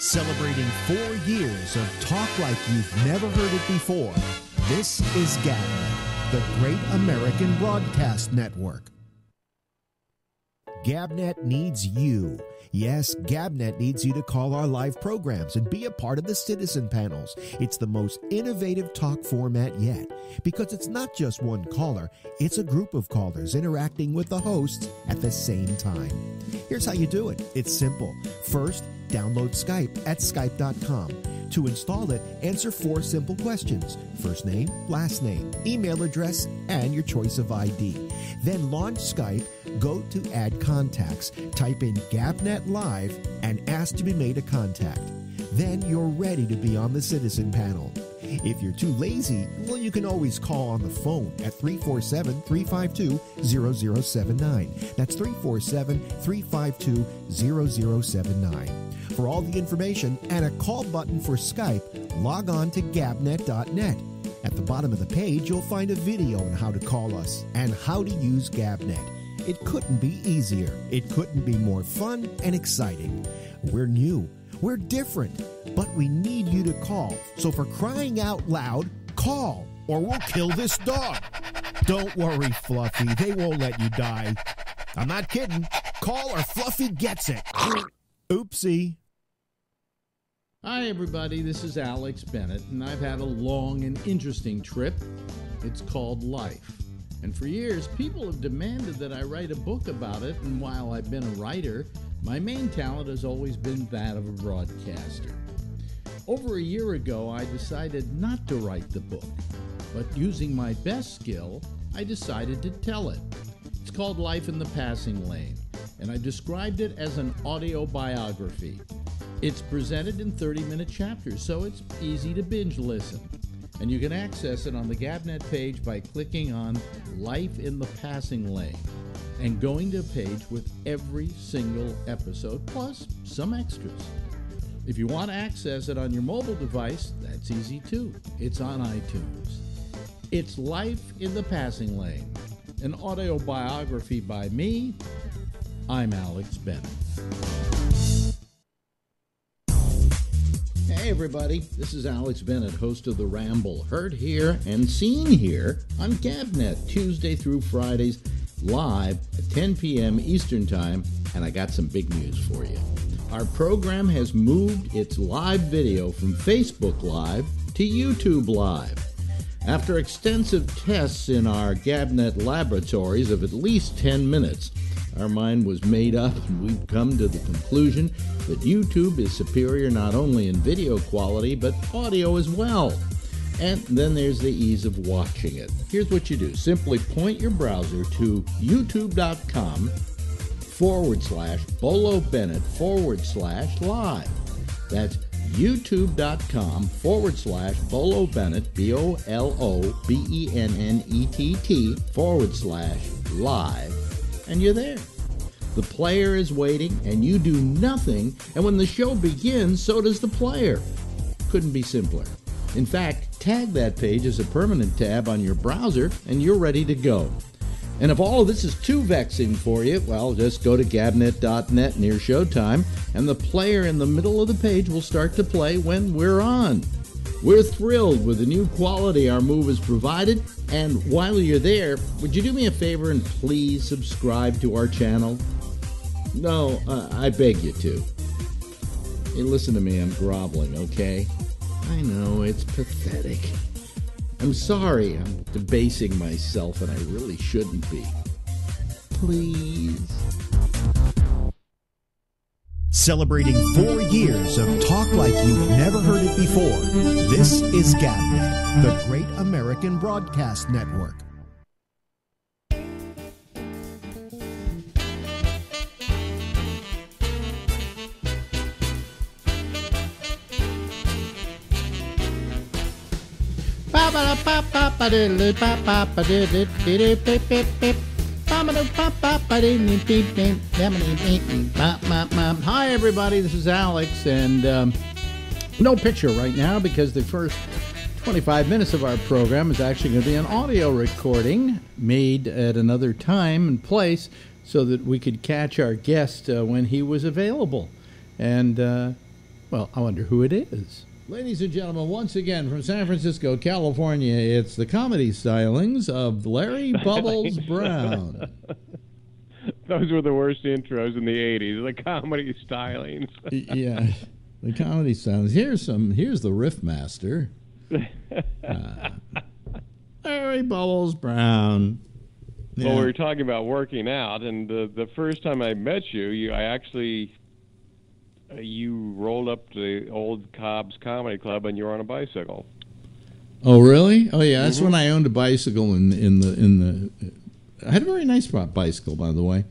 Celebrating 4 years of talk like you've never heard it before, this is GabNet, the Great American Broadcast Network. GabNet needs you. Yes, GabNet needs you to call our live programs and be a part of the citizen panels. It's the most innovative talk format yet because it's not just one caller, it's a group of callers interacting with the hosts at the same time. Here's how you do it. It's simple. First, download Skype at skype.com. To install it, answer 4 simple questions: first name, last name, email address, and your choice of ID. Then launch Skype, go to Add Contacts, type in GabNet Live, and ask to be made a contact. Then you're ready to be on the citizen panel. If you're too lazy, well, you can always call on the phone at 347-352-0079. That's 347-352-0079. For all the information and a call button for Skype, log on to gabnet.net. At the bottom of the page, you'll find a video on how to call us and how to use GabNet. It couldn't be easier. It couldn't be more fun and exciting. We're new. We're different. But we need you to call. So for crying out loud, call or we'll kill this dog. Don't worry, Fluffy. They won't let you die. I'm not kidding. Call or Fluffy gets it. Oopsie. Hi, everybody. This is Alex Bennett, and I've had a long and interesting trip. It's called life. And for years, people have demanded that I write a book about it, and while I've been a writer, my main talent has always been that of a broadcaster. Over a year ago, I decided not to write the book, but using my best skill, I decided to tell it. It's called Life in the Passing Lane, and I described it as an audio biography. It's presented in 30-minute chapters, so it's easy to binge listen. And you can access it on the GabNet page by clicking on Life in the Passing Lane and going to a page with every single episode, plus some extras. If you want to access it on your mobile device, that's easy too. It's on iTunes. It's Life in the Passing Lane, an audio biography by me. I'm Alex Bennett. Hey everybody, this is Alex Bennett, host of the Ramble, heard here and seen here on GabNet, Tuesday through Fridays, live at 10 p.m. Eastern Time, and I got some big news for you. Our program has moved its live video from Facebook Live to YouTube Live. After extensive tests in our GabNet laboratories of at least 10 minutes, our mind was made up and we've come to the conclusion that YouTube is superior not only in video quality, but audio as well. And then there's the ease of watching it. Here's what you do. Simply point your browser to youtube.com/Bolo Bennett /live. That's youtube.com/Bolo Bennett, BOLOBENNETT /live. And you're there. The player is waiting, and you do nothing, and when the show begins, so does the player. Couldn't be simpler. In fact, tag that page as a permanent tab on your browser, and you're ready to go. And if all of this is too vexing for you, well, just go to gabnet.net near showtime, and the player in the middle of the page will start to play when we're on. We're thrilled with the new quality our move has provided, and while you're there, would you do me a favor and please subscribe to our channel? No, I beg you to. Hey, listen to me, I'm groveling, okay? I know, it's pathetic. I'm sorry, I'm debasing myself, and I really shouldn't be. Please. Celebrating 4 years of talk like you've never heard it before, this is GabNet, the Great American Broadcast Network. Hi everybody, this is Alex, and no picture right now because the first 25 minutes of our program is actually going to be an audio recording made at another time and place so that we could catch our guest when he was available. And Well, I wonder who it is. Ladies and gentlemen, once again from San Francisco, California, it's the comedy stylings of Larry Bubbles Brown. Those were the worst intros in the 80s, the comedy stylings. Yeah, the comedy stylings. Here's the riff master. Larry Bubbles Brown. Yeah. Well, we were talking about working out, and the first time I met you, you rolled up to the old Cobb's Comedy Club, and you were on a bicycle. Oh, really? Oh, yeah. That's when I owned a bicycle in the. I had a very nice bicycle, by the way,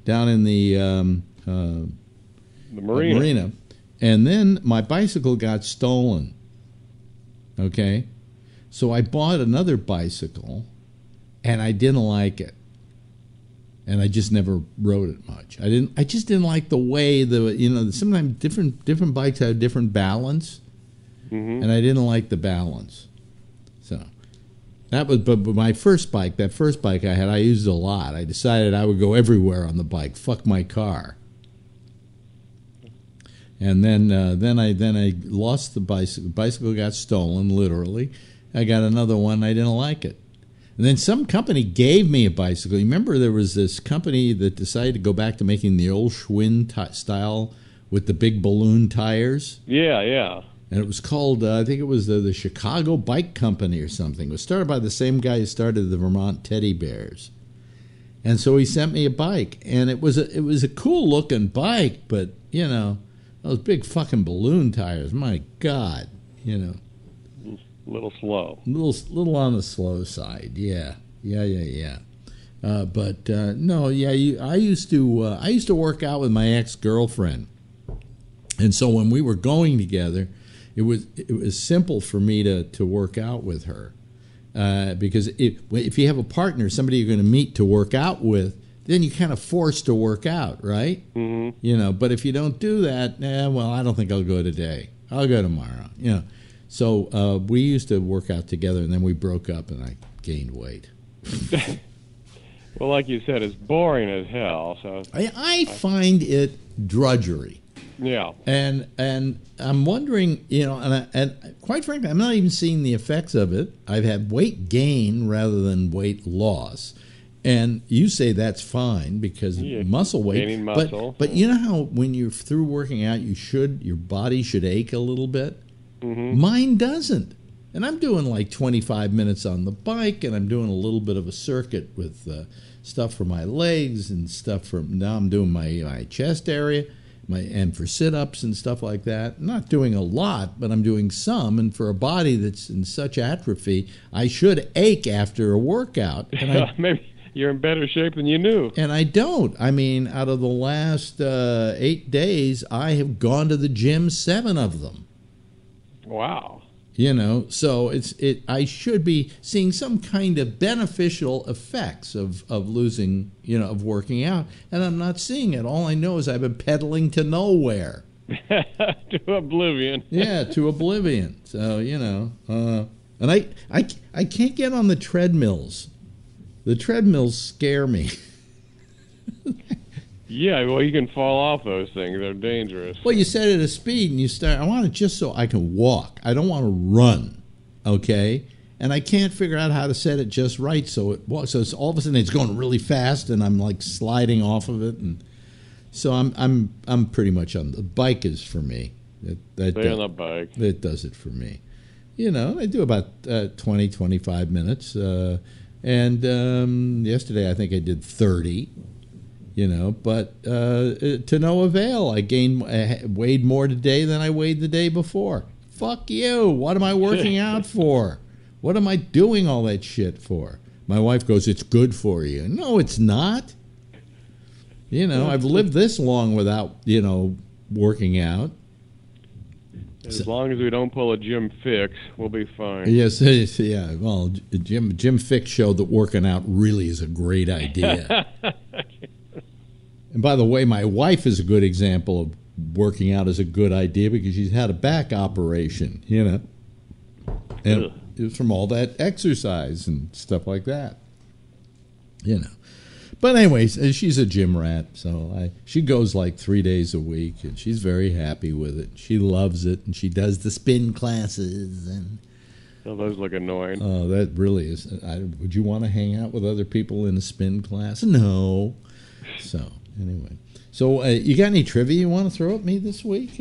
down in the marina. And then my bicycle got stolen. Okay, so I bought another bicycle, and I didn't like it. And I just never rode it much. I just didn't like the way sometimes different bikes have different balance, and I didn't like the balance. So that was, but my first bike, that first bike I had, I used it a lot. I decided I would go everywhere on the bike. Fuck my car. And then I lost the bicycle. The bicycle got stolen, literally. I got another one. I didn't like it. And then some company gave me a bicycle. You remember there was this company that decided to go back to making the old Schwinn style with the big balloon tires? Yeah, yeah. And it was called, I think it was the Chicago Bike Company or something. It was started by the same guy who started the Vermont Teddy Bears. And so he sent me a bike. And it was a cool-looking bike, but, those big fucking balloon tires, my God, Little slow. Little on the slow side, yeah. But no, yeah. I used to work out with my ex-girlfriend, and so when we were going together, it was simple for me to work out with her, because if you have a partner, somebody you're going to meet to work out with, then you're kind of forced to work out, right? Mm-hmm. But if you don't do that, well, I don't think I'll go today. I'll go tomorrow. So we used to work out together, and then we broke up, and I gained weight. Well, like you said, it's boring as hell. So I find it drudgery. Yeah. And I'm wondering, and quite frankly, I'm not even seeing the effects of it. I've had weight gain rather than weight loss. And you say that's fine because muscle weight. Gaining muscle. But you know how when you're through working out, your body should ache a little bit? Mm-hmm. Mine doesn't. And I'm doing like 25 minutes on the bike, and I'm doing a little bit of a circuit with stuff for my legs and stuff now I'm doing my chest area, and for sit-ups and stuff like that. I'm not doing a lot, but I'm doing some. And for a body that's in such atrophy, I should ache after a workout. And maybe you're in better shape than you knew. And I don't. I mean, out of the last 8 days, I have gone to the gym 7 of them. Wow. So I should be seeing some kind of beneficial effects of losing, of working out, and I'm not seeing it. All I know is I've been pedaling to nowhere. To oblivion. Yeah, to oblivion. So, and I can't get on the treadmills. The treadmills scare me. Yeah, well, you can fall off those things. They're dangerous. Well, you set it at a speed, and you start. I want it just so I can walk. I don't want to run, okay? And I can't figure out how to set it just right so it walks. So it's, all of a sudden it's going really fast, and I'm like sliding off of it, and so I'm pretty much on the bike is for me. Stay on the bike. It does it for me. I do about 20, 25 minutes, and yesterday I think I did 30. But to no avail. I weighed more today than I weighed the day before. Fuck you. What am I working out for? What am I doing all that shit for? My wife goes, it's good for you. No, it's not. I've lived this long without, working out. As long as we don't pull a Jim Fix, we'll be fine. Yes, yeah. Well, Jim Fix showed that working out really is a great idea. And by the way, my wife is a good example of working out as a good idea because she's had a back operation, and it was from all that exercise and stuff like that, But anyways, she's a gym rat, so she goes like 3 days a week, and she's very happy with it. She loves it, and she does the spin classes. And Oh, those look annoying. oh, that really is. Would you want to hang out with other people in a spin class? No. So anyway, so you got any trivia you want to throw at me this week?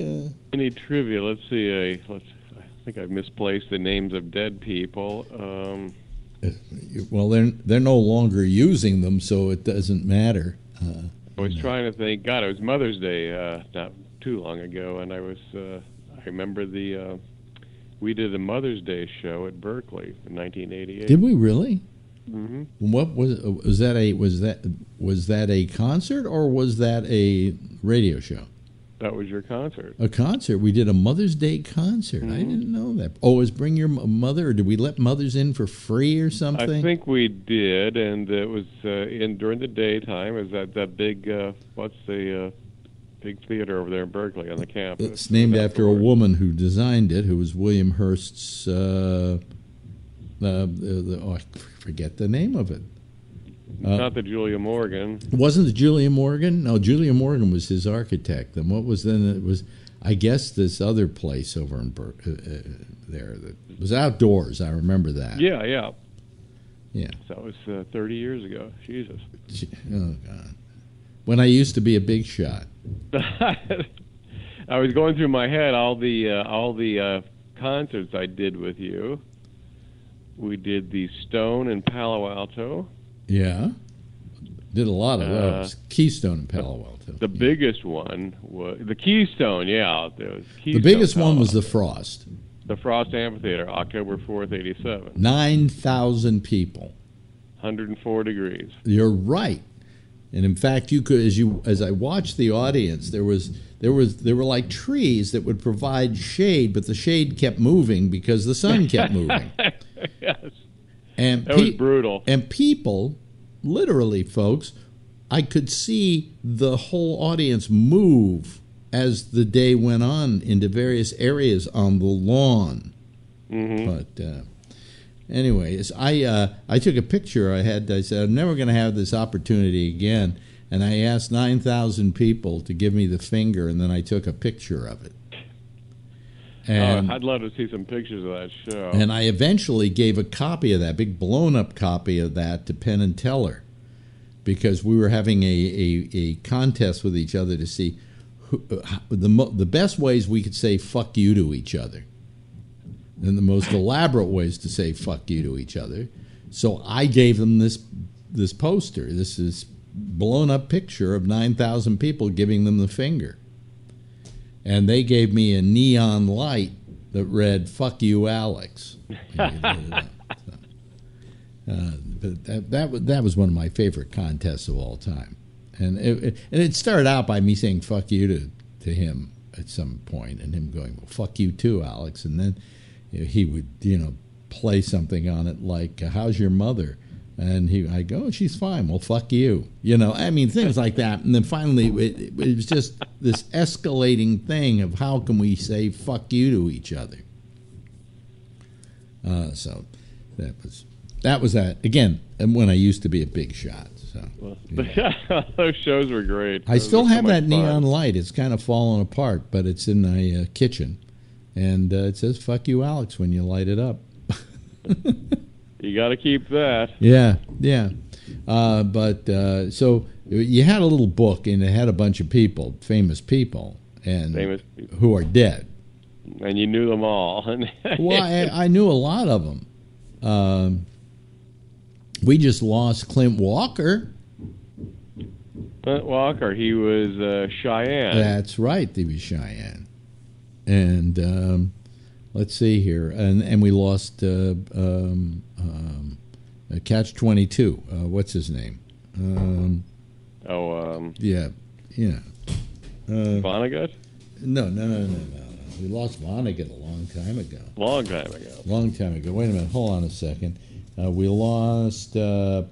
Any trivia? Let's see. I think I've misplaced the names of dead people. Well, they're no longer using them, so it doesn't matter. I was trying to think. God, it was Mother's Day not too long ago, and I remember we did a Mother's Day show at Berkeley in 1988. Did we really? Mm-hmm. What was that a concert or was that a radio show? That was your concert. A concert. We did a Mother's Day concert. I didn't know that. Oh, is Bring Your Mother, or did we let mothers in for free or something? I think we did, and it was during the daytime. It was that big what's the big theater over there in Berkeley on the campus? It's named after a woman who designed it, who was William Hearst's. I forget the name of it. Not the Julia Morgan. Wasn't the Julia Morgan? No, Julia Morgan was his architect. And what was then? It was, I guess, this other place over in there that was outdoors. I remember that. Yeah. Yeah. So it was 30 years ago. Jesus. Oh God. When I used to be a big shot. I was going through my head all the concerts I did with you. We did the Stone in Palo Alto. Yeah, did a lot of those. Keystone and Palo Alto. The biggest one was the Keystone. Yeah, there was Keystone, the biggest one was the Frost. The Frost Amphitheater, October 4th, 87. 9,000 people. 104 degrees. You're right, and in fact, you could as I watched the audience, there were like trees that would provide shade, but the shade kept moving because the sun kept moving. Yes. And that was brutal. And people, literally, folks, I could see the whole audience move as the day went on into various areas on the lawn. Mm-hmm. But anyways, I took a picture. I said, I'm never going to have this opportunity again. And I asked 9,000 people to give me the finger, and then I took a picture of it. And, I'd love to see some pictures of that show. And I eventually gave a copy of that, big blown-up copy of that, to Penn and Teller, because we were having a contest with each other to see the best ways we could say "fuck you" to each other, and the most elaborate ways to say "fuck you" to each other. So I gave them this poster. This is blown-up picture of 9,000 people giving them the finger. And they gave me a neon light that read "Fuck you, Alex." But that was one of my favorite contests of all time, and it started out by me saying "fuck you" to him at some point, and him going, "Well, fuck you too, Alex," and then he would play something on it like "How's your mother?" And I go, oh, she's fine. Well, fuck you. I mean, things like that. And then finally, it was just this escalating thing of how can we say fuck you to each other. So that was that. Again, when I used to be a big shot. So those shows were great. I still have that neon light. It's kind of fallen apart, but it's in my kitchen. And it says, fuck you, Alex, when you light it up. You got to keep that. Yeah. So you had a little book, and it had a bunch of people, famous people, who are dead. And you knew them all. Well, I knew a lot of them. We just lost Clint Walker. Clint Walker, he was Cheyenne. That's right, he was Cheyenne. And let's see here, and we lost Catch-22. What's his name? Yeah. Vonnegut? No. We lost Vonnegut a long time ago. Long time ago. Wait a minute. Hold on a second. We lost. One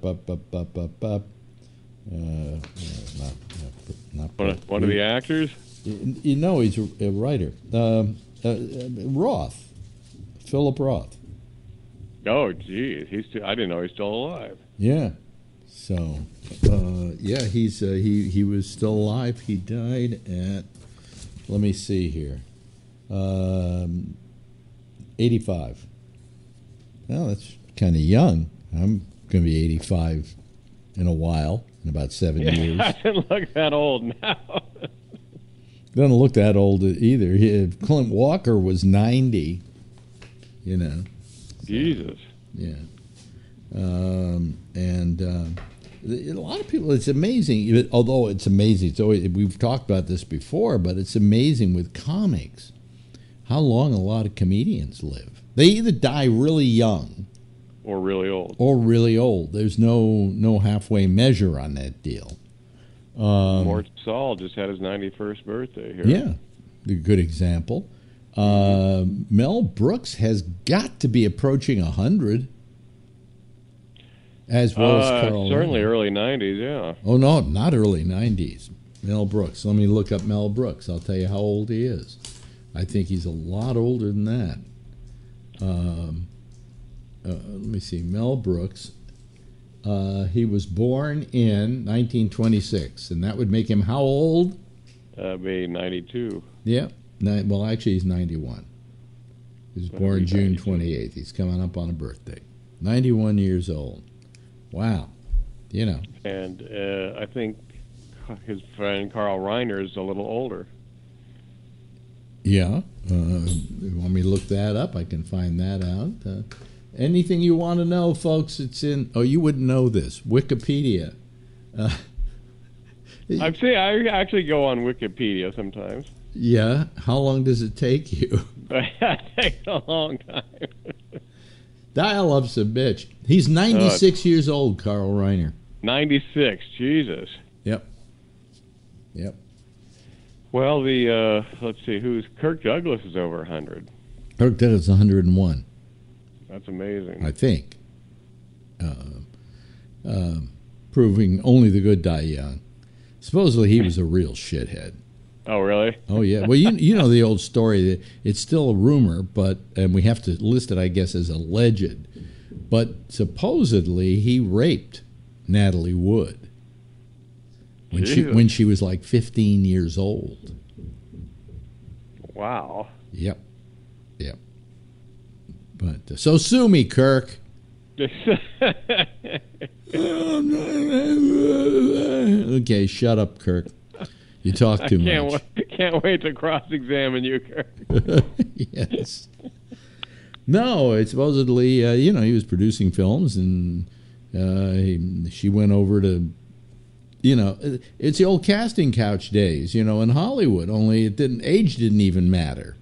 of the actors? He's a writer. Roth. Philip Roth. Oh, geez. I didn't know he's still alive. Yeah. So, yeah, he was still alive. He died at, let me see here, 85. Well, that's kind of young. I'm going to be 85 in a while, in about 7 years. I didn't look that old now. Doesn't look that old either. Clint Walker was 90, you know. Jesus. Yeah. A lot of people, it's amazing, although it's amazing, it's always, we've talked about this before, but it's amazing with comics how long a lot of comedians live. They either die really young Or really old. or really old. There's no halfway measure on that deal. Mort Saul just had his 91st birthday here. Yeah, a good example. Mel Brooks has got to be approaching 100. As well as Carl. Certainly early 90s, yeah. Oh, no, not early 90s. Mel Brooks. Let me look up Mel Brooks. I'll tell you how old he is. I think he's a lot older than that. Let me see. Mel Brooks. He was born in 1926, and that would make him how old? Be 92. Yeah. Well, actually, he's 91. He was born June 28th. He's coming up on a birthday. 91 years old. Wow. You know. And I think his friend Carl Reiner is a little older. Yeah. You want me to look that up? I can find that out. Anything you want to know, folks, it's in... Oh, you wouldn't know this. Wikipedia. I actually go on Wikipedia sometimes. Yeah? How long does it take you? It takes a long time. Dial-up's a bitch. He's 96 years old, Carl Reiner. 96, Jesus. Yep. Well, let's see, Kirk Douglas is over 100. Kirk Douglas is 101. That's amazing. I think. Proving only the good die young. Supposedly he was a real shithead. Oh, really? Oh, yeah. Well, you know the old story. That it's still a rumor, and we have to list it, I guess, as alleged. But supposedly he raped Natalie Wood when she was like 15 years old. Wow. Yep. But so sue me, Kirk. Okay, shut up, Kirk. You talk too much. Can't wait to cross-examine you, Kirk. Yes. No, it's supposedly, he was producing films, and she went over to, it's the old casting couch days, in Hollywood, only age didn't even matter.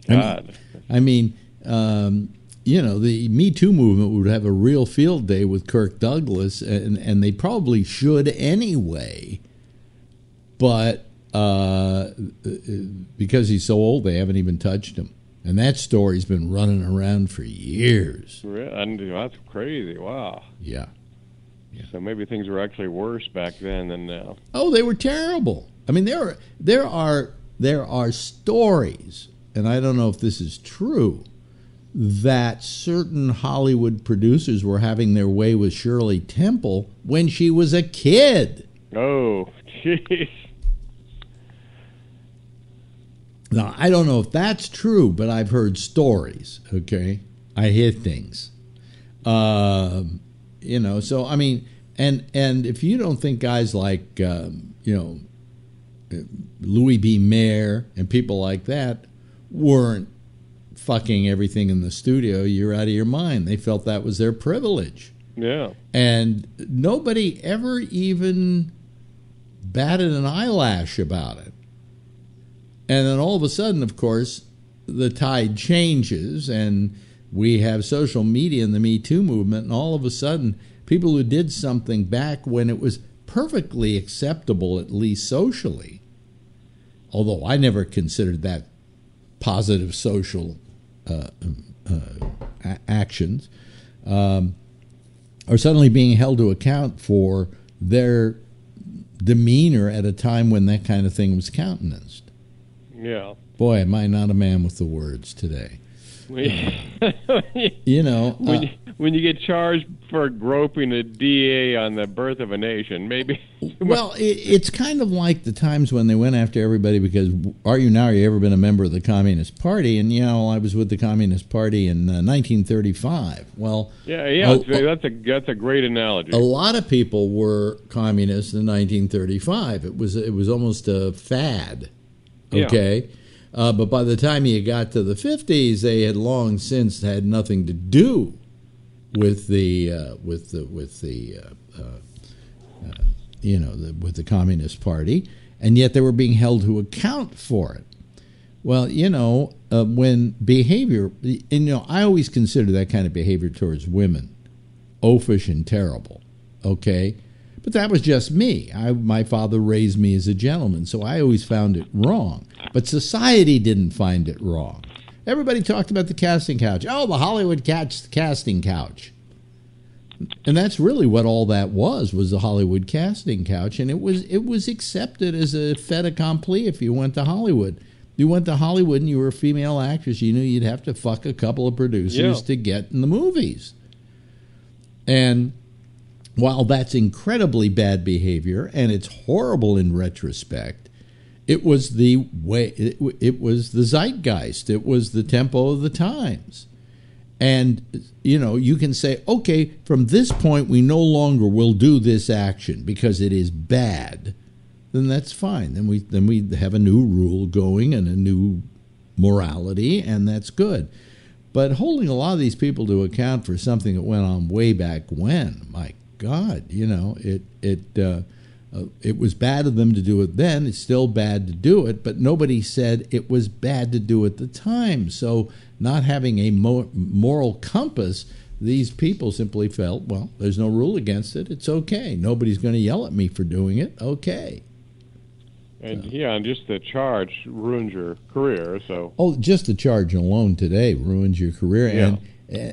God. I mean, the Me Too movement would have a real field day with Kirk Douglas, and they probably should anyway. But because he's so old, they haven't even touched him. And that story's been running around for years. Really? That's crazy. Wow. Yeah. So maybe things were actually worse back then than now. Oh, they were terrible. I mean, there are stories, and I don't know if this is true, that certain Hollywood producers were having their way with Shirley Temple when she was a kid. Oh, jeez. Now, I don't know if that's true, but I've heard stories, okay? I hear things. So, I mean, and if you don't think guys like, Louis B. Mayer and people like that weren't fucking everything in the studio, you're out of your mind. They felt that was their privilege. Yeah. And nobody ever even batted an eyelash about it. And then all of a sudden, of course, the tide changes, and we have social media and the Me Too movement, and all of a sudden, people who did something back when it was perfectly acceptable, at least socially, although I never considered that positive social actions, are suddenly being held to account for their demeanor at a time when that kind of thing was countenanced. Yeah. Boy, am I not a man with the words today. You know, when you get charged for groping a DA on the birth of a nation, maybe. Well, it's kind of like the times when they went after everybody because, are you ever been a member of the Communist Party? And, I was with the Communist Party in 1935. Well, that's a great analogy. A lot of people were communists in 1935. It was almost a fad, okay? Yeah. But by the time you got to the 50s, they had long since had nothing to do with the Communist Party, and yet they were being held to account for it. Well, when behavior, I always consider that kind of behavior towards women oafish and terrible, okay? But that was just me. My father raised me as a gentleman, so I always found it wrong. But society didn't find it wrong. Everybody talked about the casting couch. Oh, the Hollywood casting couch. And that's really what all that was the Hollywood casting couch. And it was accepted as a fait accompli if you went to Hollywood. You went to Hollywood and you were a female actress. You knew you'd have to fuck a couple of producers to get in the movies. And while that's incredibly bad behavior, and it's horrible in retrospect, it was the way, it was the zeitgeist. It was the tempo of the times. And, you can say, okay, from this point, we no longer will do this action because it is bad. Then that's fine. Then we have a new rule going and a new morality, and that's good. But holding a lot of these people to account for something that went on way back when, my God, it was bad of them to do it then. It's still bad to do it, but nobody said it was bad to do at the time. So not having a moral compass, these people simply felt, well, there's no rule against it. It's okay. Nobody's going to yell at me for doing it. Okay. And and just the charge ruins your career. So just the charge alone today ruins your career. Yeah.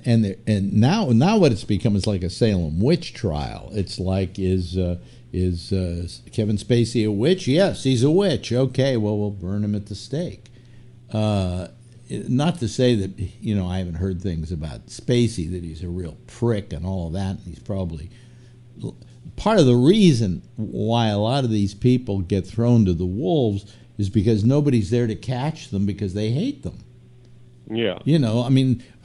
And now what it's become is like a Salem witch trial. It's like is Kevin Spacey a witch? Yes, he's a witch. Okay, well, we'll burn him at the stake. Not to say that I haven't heard things about Spacey, that he's a real prick and all of that. He's probably part of the reason why a lot of these people get thrown to the wolves is because nobody's there to catch them because they hate them. Yeah.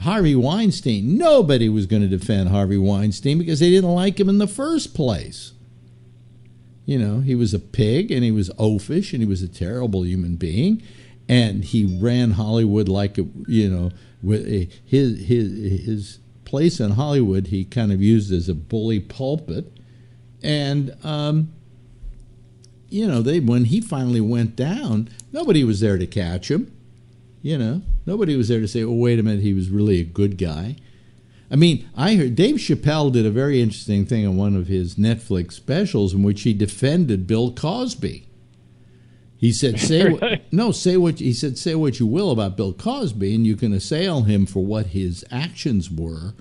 Harvey Weinstein, nobody was going to defend Harvey Weinstein because they didn't like him in the first place. He was a pig and he was oafish and he was a terrible human being. And he ran Hollywood like, with his place in Hollywood, he kind of used as a bully pulpit. And, when he finally went down, nobody was there to catch him. Nobody was there to say, oh, wait a minute, he was really a good guy. I heard Dave Chappelle did a very interesting thing on one of his Netflix specials in which he defended Bill Cosby. He said, say what you will about Bill Cosby, and you can assail him for what his actions were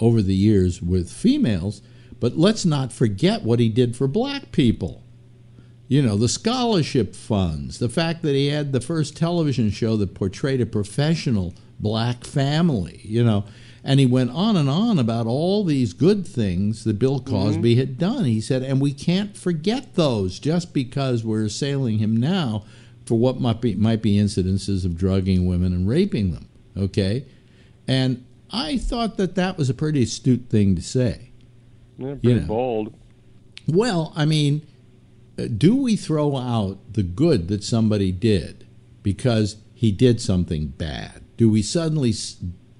over the years with females, but let's not forget what he did for black people. The scholarship funds, the fact that he had the first television show that portrayed a professional black family, and he went on and on about all these good things that Bill Cosby had done. He said, and we can't forget those just because we're assailing him now for what might be incidences of drugging women and raping them, okay? And I thought that was a pretty astute thing to say. Yeah, pretty bold. Well, do we throw out the good that somebody did because he did something bad? Do we suddenly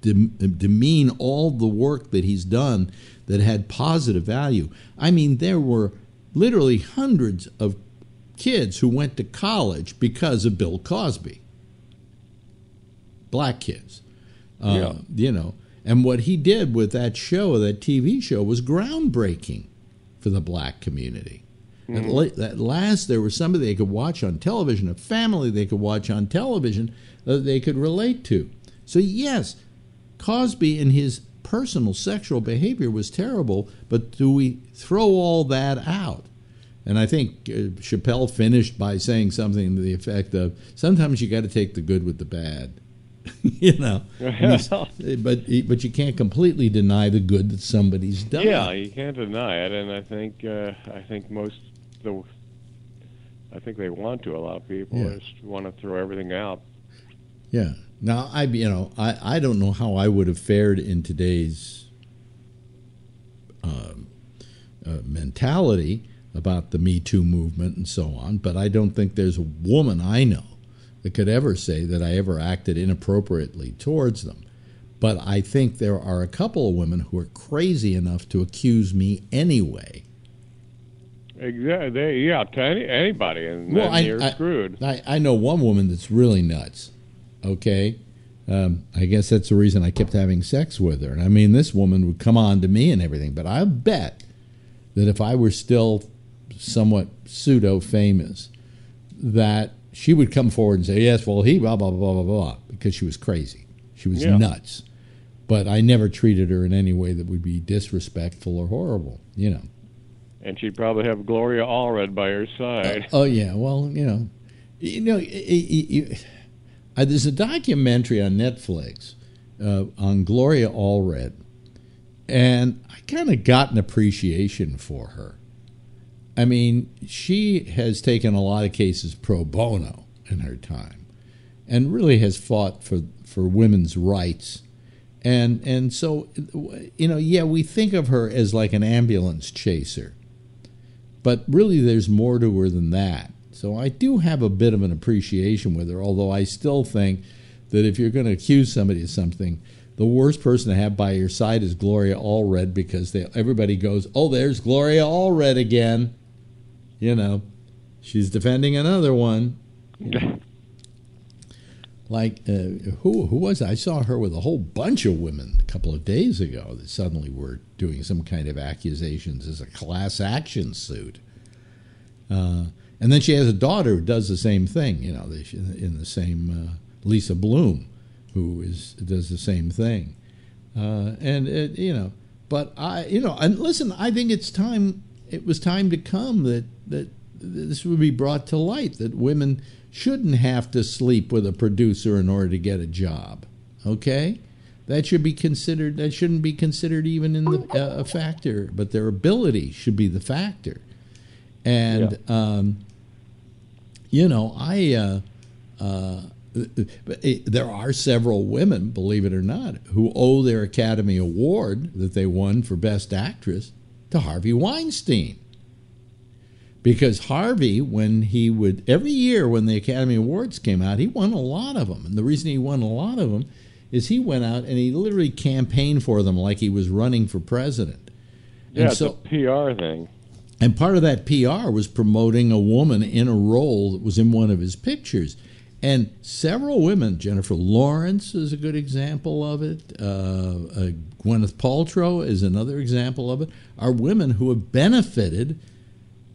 demean all the work that he's done that had positive value? There were literally hundreds of kids who went to college because of Bill Cosby. Black kids. And what he did with that show, that TV show, was groundbreaking for the black community. At last, there was somebody they could watch on television, a family they could watch on television that they could relate to. So, yes, Cosby and his personal sexual behavior was terrible, but do we throw all that out? And I think Chappelle finished by saying something to the effect of, sometimes you got to take the good with the bad. you know. But you can't completely deny the good that somebody's done. Yeah, you can't deny it, and I think they want to. A lot of people just want to throw everything out. Yeah. Now I don't know how I would have fared in today's mentality about the Me Too movement and so on, but I don't think there's a woman I know that could ever say that I ever acted inappropriately towards them. But I think there are a couple of women who are crazy enough to accuse me anyway. Exactly. Yeah, to anybody, and then you're screwed. I know one woman that's really nuts. Okay, I guess that's the reason I kept having sex with her. And I mean, this woman would come on to me and everything, but I bet that if I were still somewhat pseudo-famous, that she would come forward and say, yes, well, he blah, blah, blah, blah, blah, because she was crazy. She was nuts. But I never treated her in any way that would be disrespectful or horrible, you know. And she'd probably have Gloria Allred by her side. Oh, yeah, well, there's a documentary on Netflix on Gloria Allred, and I kind of got an appreciation for her. I mean, she has taken a lot of cases pro bono in her time and really has fought for women's rights. And so, we think of her as like an ambulance chaser, but really there's more to her than that. So I do have a bit of an appreciation with her, although I still think that if you're going to accuse somebody of something, the worst person to have by your side is Gloria Allred, because everybody goes, oh, there's Gloria Allred again. You know, she's defending another one. Like, who was it? I saw her with a whole bunch of women a couple of days ago that suddenly were doing some kind of accusations as a class action suit. And then she has a daughter who does the same thing, in the same Lisa Bloom, who does the same thing. But and listen, I think it was time to come that this would be brought to light, that women shouldn't have to sleep with a producer in order to get a job. Okay? That should be considered. That shouldn't be considered even in a factor, but their ability should be the factor. And there are several women, believe it or not, who owe their Academy Award that they won for Best Actress to Harvey Weinstein. Because Harvey, every year when the Academy Awards came out, he won a lot of them. And the reason he won a lot of them is he went out and he literally campaigned for them like he was running for president. Yeah, it's a PR thing. And part of that PR was promoting a woman in a role that was in one of his pictures. And several women, Jennifer Lawrence is a good example of it, Gwyneth Paltrow is another example of it, are women who have benefited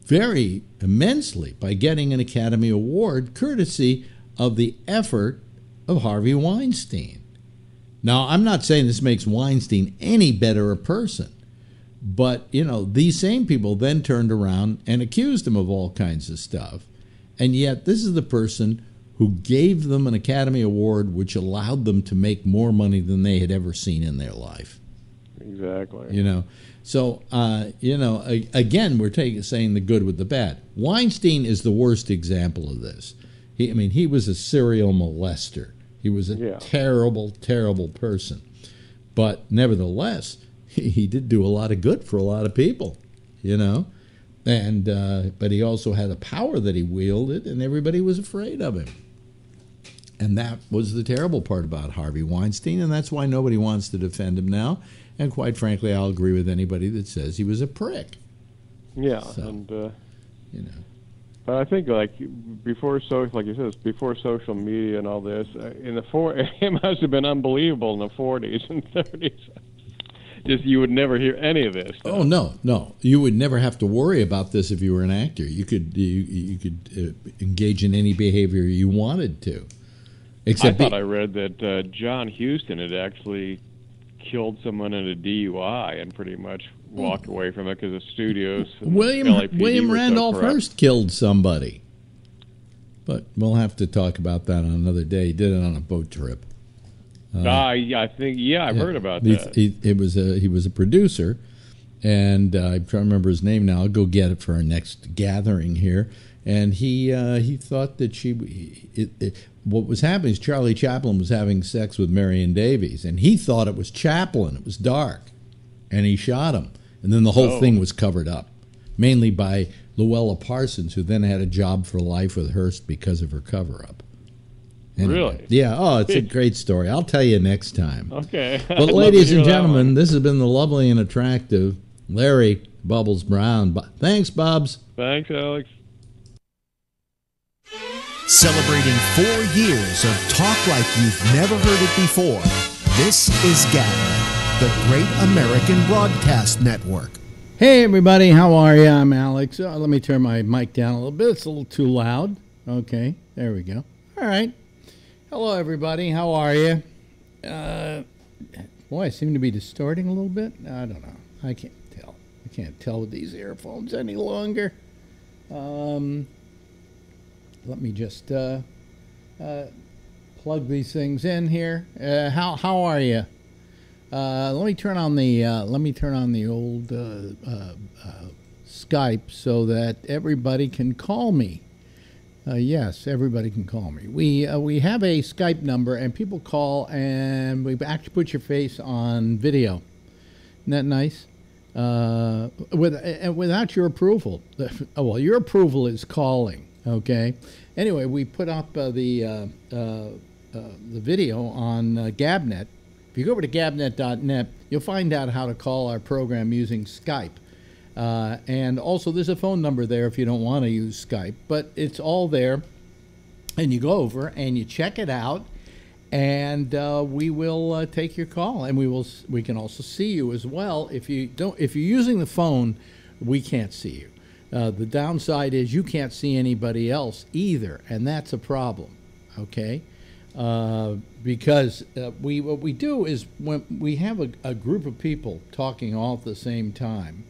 very immensely by getting an Academy Award courtesy of the effort of Harvey Weinstein. Now, I'm not saying this makes Weinstein any better a person, but, these same people then turned around and accused him of all kinds of stuff. And yet this is the person who gave them an Academy Award which allowed them to make more money than they had ever seen in their life. Exactly. So, again, we're saying the good with the bad. Weinstein is the worst example of this. He was a serial molester. He was a terrible, terrible person. But nevertheless, he did do a lot of good for a lot of people, And but he also had a power that he wielded, and everybody was afraid of him. And that was the terrible part about Harvey Weinstein, and that's why nobody wants to defend him now. And quite frankly, I'll agree with anybody that says he was a prick. Yeah, but I think before social media and all this, it must have been unbelievable in the 40s and 30s. Just you would never hear any of this stuff. Oh no, you would never have to worry about this if you were an actor. You could engage in any behavior you wanted to. Except I read that John Huston had actually killed someone in a DUI and pretty much walked away from it because the studios. William Randolph Hearst killed somebody, but we'll have to talk about that on another day. He did it on a boat trip. I think, I've heard about that. He was a producer, and I'm trying to remember his name now. I'll go get it for our next gathering here. And he thought that what was happening is Charlie Chaplin was having sex with Marion Davies, and he thought it was Chaplin. It was dark, and he shot him. And then the whole thing was covered up, mainly by Luella Parsons, who then had a job for life with Hearst because of her cover-up. Anyway, really? Yeah. Oh, it's a great story. I'll tell you next time. Okay. But ladies and gentlemen, this has been the lovely and attractive Larry Bubbles Brown. Thanks, Bubs. Thanks, Alex. Celebrating 4 years of talk like you've never heard it before. This is GABNET, the Great American Broadcast Network. Hey, everybody. How are you? I'm Alex. Let me turn my mic down a little bit. It's a little too loud. Okay. There we go. All right. Hello, everybody. How are you? Boy, I seem to be distorting a little bit. I don't know. I can't tell. I can't tell with these earphones any longer. Let me just plug these things in here. How are you? Let me turn on the old Skype so that everybody can call me. Yes, everybody can call me. We have a Skype number, and people call, and we actually put your face on video. Isn't that nice? Without your approval. Well, your approval is calling. Okay. Anyway, we put up the video on GABNET. If you go over to gabnet.net, you'll find out how to call our program using Skype. And also, there's a phone number there if you don't want to use Skype, but it's all there. And you go over and you check it out, and we will take your call, and we can also see you as well. If you're using the phone, we can't see you. The downside is you can't see anybody else either, and that's a problem. Okay. Because what we do is when we have a group of people talking all at the same time,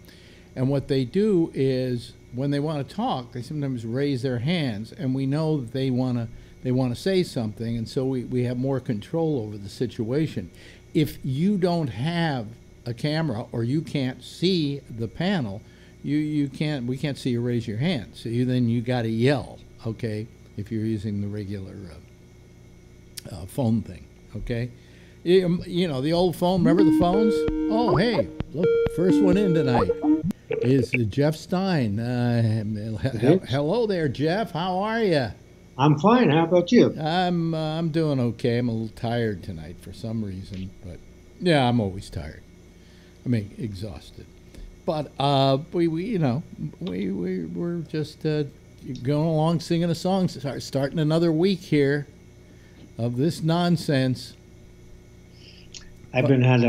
and what they do is when they want to talk, they sometimes raise their hands, and we know that they want to say something, and so we have more control over the situation. If you don't have a camera or you can't see the panel, we can't see you raise your hand. So then you got to yell, okay, if you're using the regular phone thing, okay? You know, the old phone, remember the phones? Oh, hey, look, first one in tonight is Jeff Stein. Hello there, Jeff. How are you? I'm fine. How about you? I'm doing okay. I'm a little tired tonight for some reason, but yeah, I'm always tired. I mean, exhausted. But we're just going along singing a song, starting another week here of this nonsense. I've had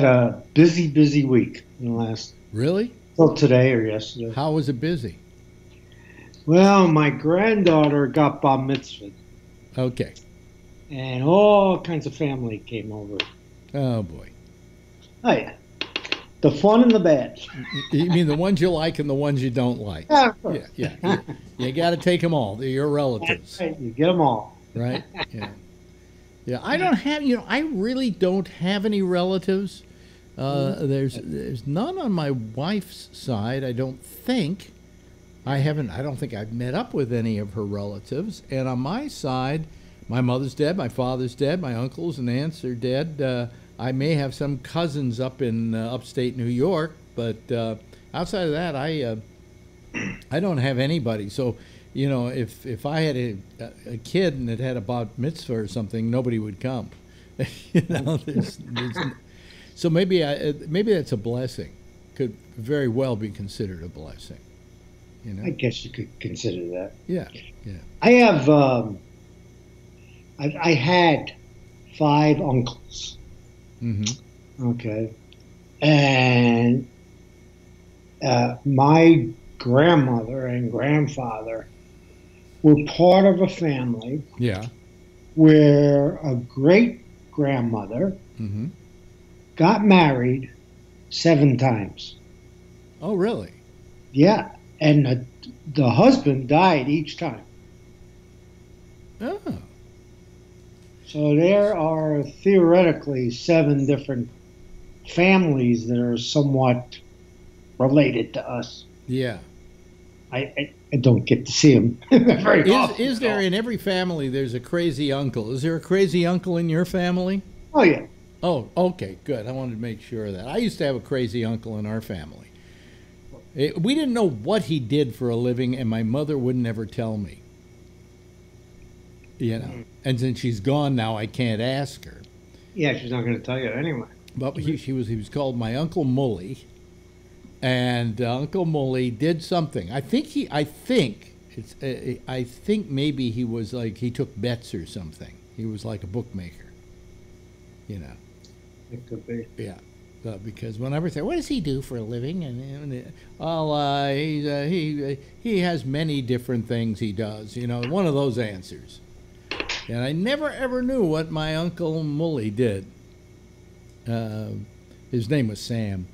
a busy week in the last. Really? Well, today or yesterday. How was it busy? Well, my granddaughter got bar mitzvah. Okay. And all kinds of family came over. Oh boy. Oh yeah. The fun and the bad. You mean the ones you like and the ones you don't like? Yeah, of course. Yeah. You got to take them all. They're your relatives. Right. You get them all. Right? Yeah. Yeah. I don't have, I really don't have any relatives. There's none on my wife's side, I don't think. I don't think I've met up with any of her relatives. And on my side, my mother's dead, my father's dead, my uncles and aunts are dead. I may have some cousins up in upstate New York, but outside of that, I don't have anybody. So, if I had a kid and it had a bar mitzvah or something, nobody would come. So maybe that's a blessing. Could very well be considered a blessing. I guess you could consider that. Yeah. I have. I had 5 uncles. Mm-hmm. Okay. And my grandmother and grandfather were part of a family. Yeah. Where a great grandmother got married 7 times. Oh, really? Yeah. And the husband died each time. Oh. So there are theoretically 7 different families that are somewhat related to us. Yeah. I don't get to see them very often. Is there in every family there's a crazy uncle? Is there a crazy uncle in your family? Oh, yeah. Oh, okay, good. I wanted to make sure of that. I used to have a crazy uncle in our family. We didn't know what he did for a living, and my mother wouldn't ever tell me. You know, and since she's gone now, I can't ask her. Yeah, she's not going to tell you anyway. But he was called my Uncle Mully, and Uncle Mully did something. I think maybe he was like, he took bets or something. He was like a bookmaker, you know. It could be. Yeah, because whenever I say, "What does he do for a living?" He has many different things he does. You know, one of those answers. And I never ever knew what my Uncle Mully did. His name was Sam,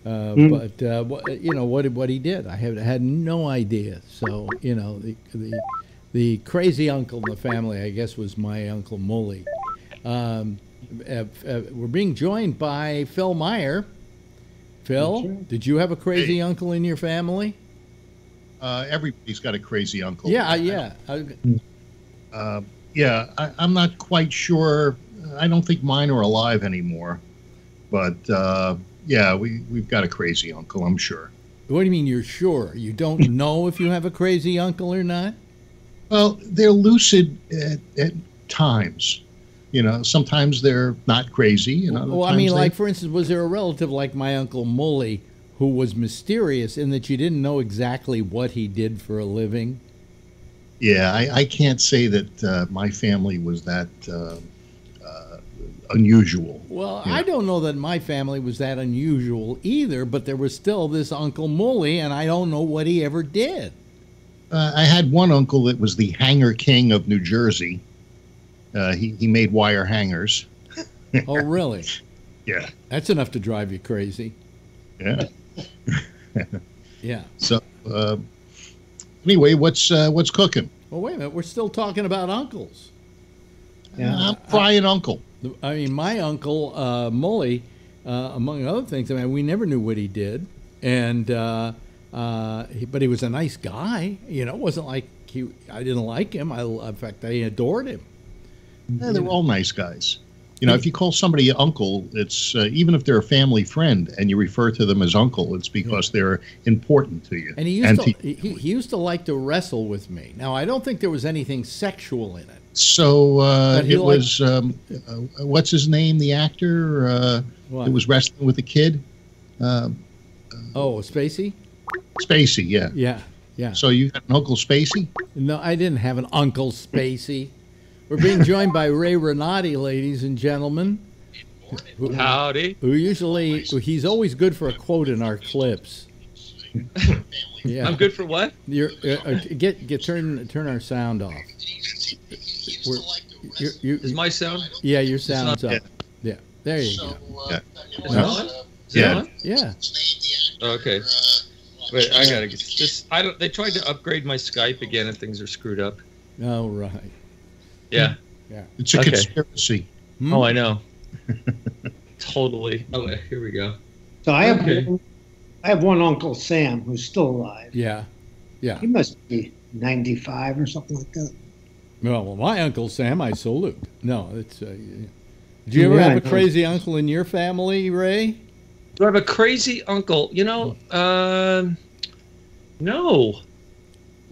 but you know what he did. I had no idea. So you know the crazy uncle in the family, I guess, was my Uncle Mully. We're being joined by Phil Meyer. Phil, did you have a crazy uncle in your family? Everybody's got a crazy uncle. Yeah, yeah. I'm not quite sure. I don't think mine are alive anymore. But, we've got a crazy uncle, I'm sure. What do you mean you're sure? You don't know if you have a crazy uncle or not? Well, they're lucid at times. You know, sometimes they're not crazy. You know, well, I mean, like, for instance, was there a relative like my Uncle Mully who was mysterious in that you didn't know exactly what he did for a living? Yeah, I can't say that my family was that unusual. Well, yeah. I don't know that my family was that unusual either, but there was still this Uncle Mully, and I don't know what he ever did. I had one uncle that was the hanger king of New Jersey. He made wire hangers. Oh, really? Yeah. That's enough to drive you crazy. Yeah. Yeah. So, anyway, what's cooking? Well, wait a minute. We're still talking about uncles. Yeah. I'm frying uncle. I mean, my Uncle Mully, among other things, I mean, we never knew what he did, and but he was a nice guy. You know, it wasn't like I didn't like him. In fact, I adored him. Yeah, they're all nice guys. You know, if you call somebody uncle, it's even if they're a family friend and you refer to them as uncle, it's because they're important to you. And he used to like to wrestle with me. Now, I don't think there was anything sexual in it. So it was what's his name? The actor that was wrestling with the kid. Spacey. Spacey, yeah. Yeah, yeah. So you had an Uncle Spacey? No, I didn't have an Uncle Spacey. We're being joined by Ray Renati, ladies and gentlemen. Howdy. He's always good for a quote in our clips. Yeah. I'm good for what? Turn our sound off. Is my sound? Yeah, your sound's up. Yeah, there you go. Yeah. Okay. Wait, I gotta get this. They tried to upgrade my Skype again, and things are screwed up. Oh, right. Yeah. Yeah. It's a conspiracy. Oh, I know. Totally. Oh, here we go. So I have one Uncle Sam who's still alive. Yeah. Yeah. He must be 95 or something like that. Well, my Uncle Sam, I salute. No, it's. Did you ever have a crazy uncle in your family, Ray? Do I have a crazy uncle? You know, no.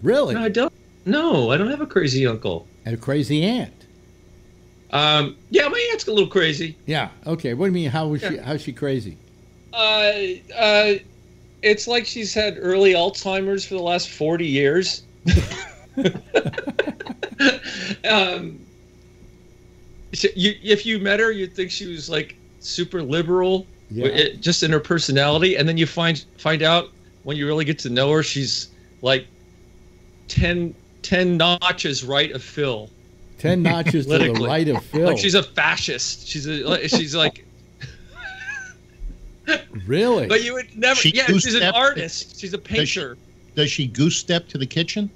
Really? No, I don't. No, I don't have a crazy uncle. And a crazy aunt. Yeah, my aunt's a little crazy. Yeah. Okay. What do you mean? How's she crazy? It's like she's had early Alzheimer's for the last 40 years. If you met her, you'd think she was like super liberal, just in her personality, and then you find out when you really get to know her, she's like 10 notches right of Phil. 10 notches to the right of Phil. Like she's a fascist. She's like. Really? But you would never. She's an artist. She's a painter. Does she goose step to the kitchen?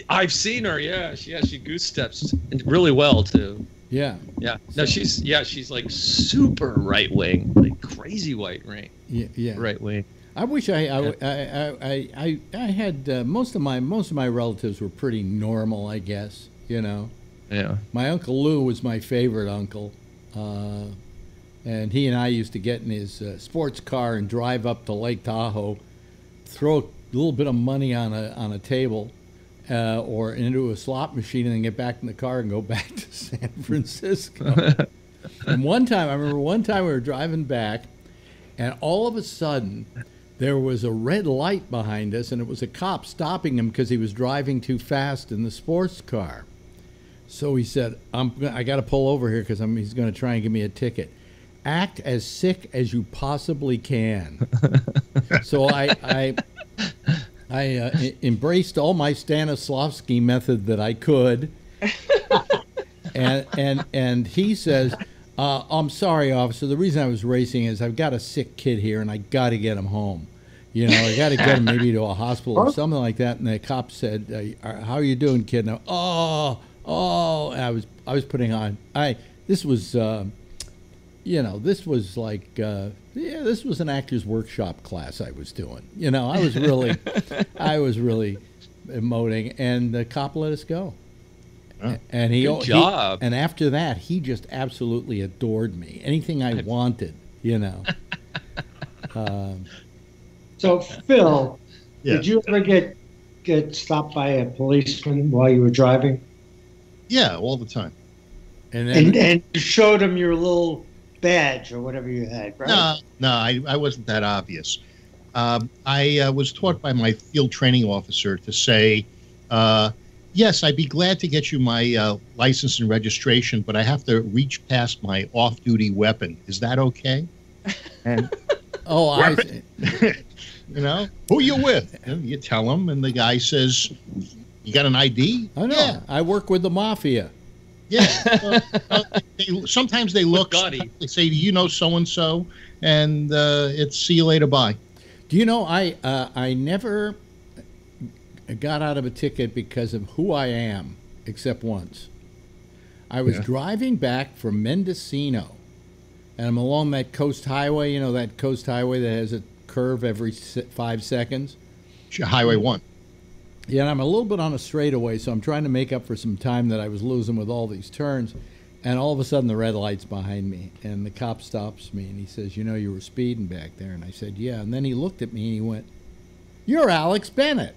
I've seen her. Yeah, she goose steps really well too. Yeah. Yeah. No, she's like super right wing, like crazy right wing. Yeah. Right wing. I wish I had most of my relatives were pretty normal, I guess. You know. Yeah. My Uncle Lou was my favorite uncle, and he and I used to get in his sports car and drive up to Lake Tahoe, throw a little bit of money on a table, or into a slot machine, and then get back in the car and go back to San Francisco. And I remember one time we were driving back, and all of a sudden, there was a red light behind us, and it was a cop stopping him because he was driving too fast in the sports car. So he said, I got to pull over here because he's going to try and give me a ticket. Act as sick as you possibly can. So I embraced all my Stanislavski method that I could. And he says, I'm sorry, officer. The reason I was racing is I've got a sick kid here, and I got to get him home. You know, I got to get him maybe to a hospital or something like that. And the cop said, how are you doing, kid? And I was putting on. This was like this was an actor's workshop class I was doing. You know, I was really emoting, and the cop let us go. Oh, and good job. And after that, he just absolutely adored me. Anything I wanted, you know. So Phil, did you ever get stopped by a policeman while you were driving? Yeah, all the time. And you showed him your little badge or whatever you had, right? No, I wasn't that obvious. I was taught by my field training officer to say, yes, I'd be glad to get you my license and registration, but I have to reach past my off-duty weapon. Is that okay? And you know, who you with? And you tell him, and the guy says, you got an ID? I know. Yeah. I work with the mafia. Yeah. Sometimes they look. They say, do you know so-and-so? And it's see you later, bye. Do you know, I never got out of a ticket because of who I am, except once. I was driving back from Mendocino, and I'm along that coast highway, you know, that coast highway that has a curve every 5 seconds. Highway 1. Yeah, and I'm a little bit on a straightaway, so I'm trying to make up for some time that I was losing with all these turns. And all of a sudden, the red light's behind me, and the cop stops me, and he says, you know, you were speeding back there. And I said, yeah. And then he looked at me, and he went, you're Alex Bennett.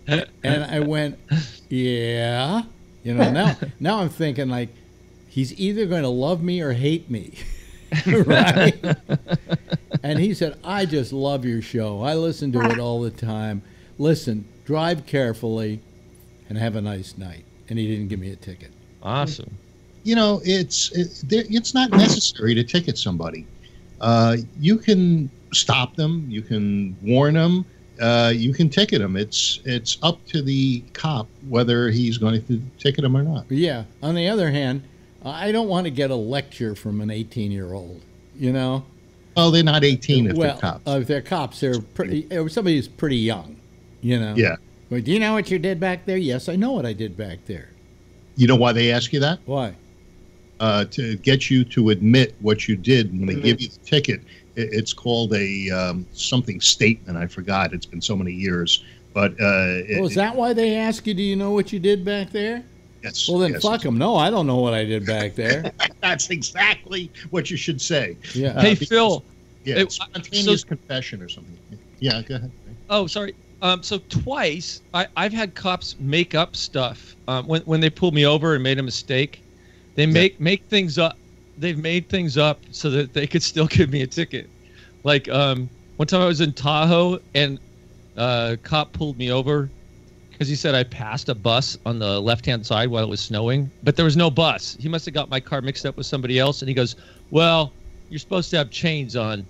And I went, yeah. You know, now I'm thinking, like, he's either going to love me or hate me. Right? And he said, I just love your show. I listen to it all the time. Listen, drive carefully and have a nice night. And he didn't give me a ticket. Awesome. You know, it's not necessary to ticket somebody. You can stop them. You can warn them. You can ticket them. It's up to the cop whether he's going to ticket them or not. Yeah. On the other hand, I don't want to get a lecture from an 18-year-old, you know? Well, they're not 18 if they're cops. If they're cops, they're somebody who's pretty young, you know? Yeah. But do you know what you did back there? Yes, I know what I did back there. You know why they ask you that? Why? To get you to admit what you did when they give you the ticket. It's called a something statement. I forgot. It's been so many years. But is that why they ask you, do you know what you did back there? Yes. Well, then fuck them. No, I don't know what I did back there. That's exactly what you should say. Yeah. Hey, Phil. Yeah, spontaneous confession or something. Yeah, go ahead. Oh, sorry. So twice I've had cops make up stuff when they pulled me over and made a mistake. They make things up. They've made things up so that they could still give me a ticket. Like one time I was in Tahoe and a cop pulled me over because he said I passed a bus on the left-hand side while it was snowing, but there was no bus. He must have got my car mixed up with somebody else, and he goes, well, you're supposed to have chains on.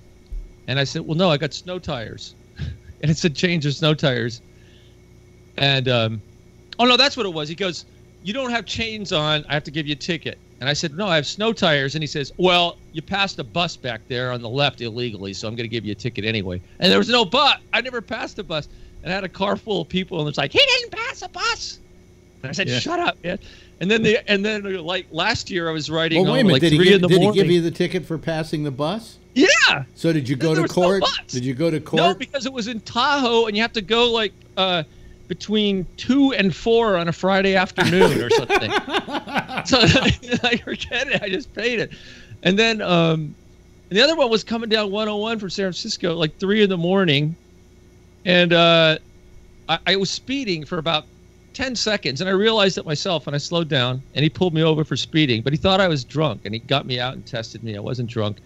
And I said, well, no, I got snow tires. And it said chains or snow tires. And, oh, no, that's what it was. He goes, you don't have chains on. I have to give you a ticket. And I said, no, I have snow tires. And he says, well, you passed a bus back there on the left illegally, so I'm going to give you a ticket anyway. And there was no bus. I never passed a bus. And I had a car full of people, and it's like, he didn't pass a bus. And I said, shut up, man. And then like last year I was riding well, wait a home minute. like 3 in the morning. Did he give you the ticket for passing the bus? Yeah. So did you go to court? Did you go to court? No, because it was in Tahoe, and you have to go like between 2 and 4 on a Friday afternoon or something. So I forget it. I just paid it, and then and the other one was coming down 101 from San Francisco, like 3 in the morning, and I was speeding for about 10 seconds, and I realized it myself, and I slowed down, and he pulled me over for speeding, but he thought I was drunk, and he got me out and tested me. I wasn't drunk.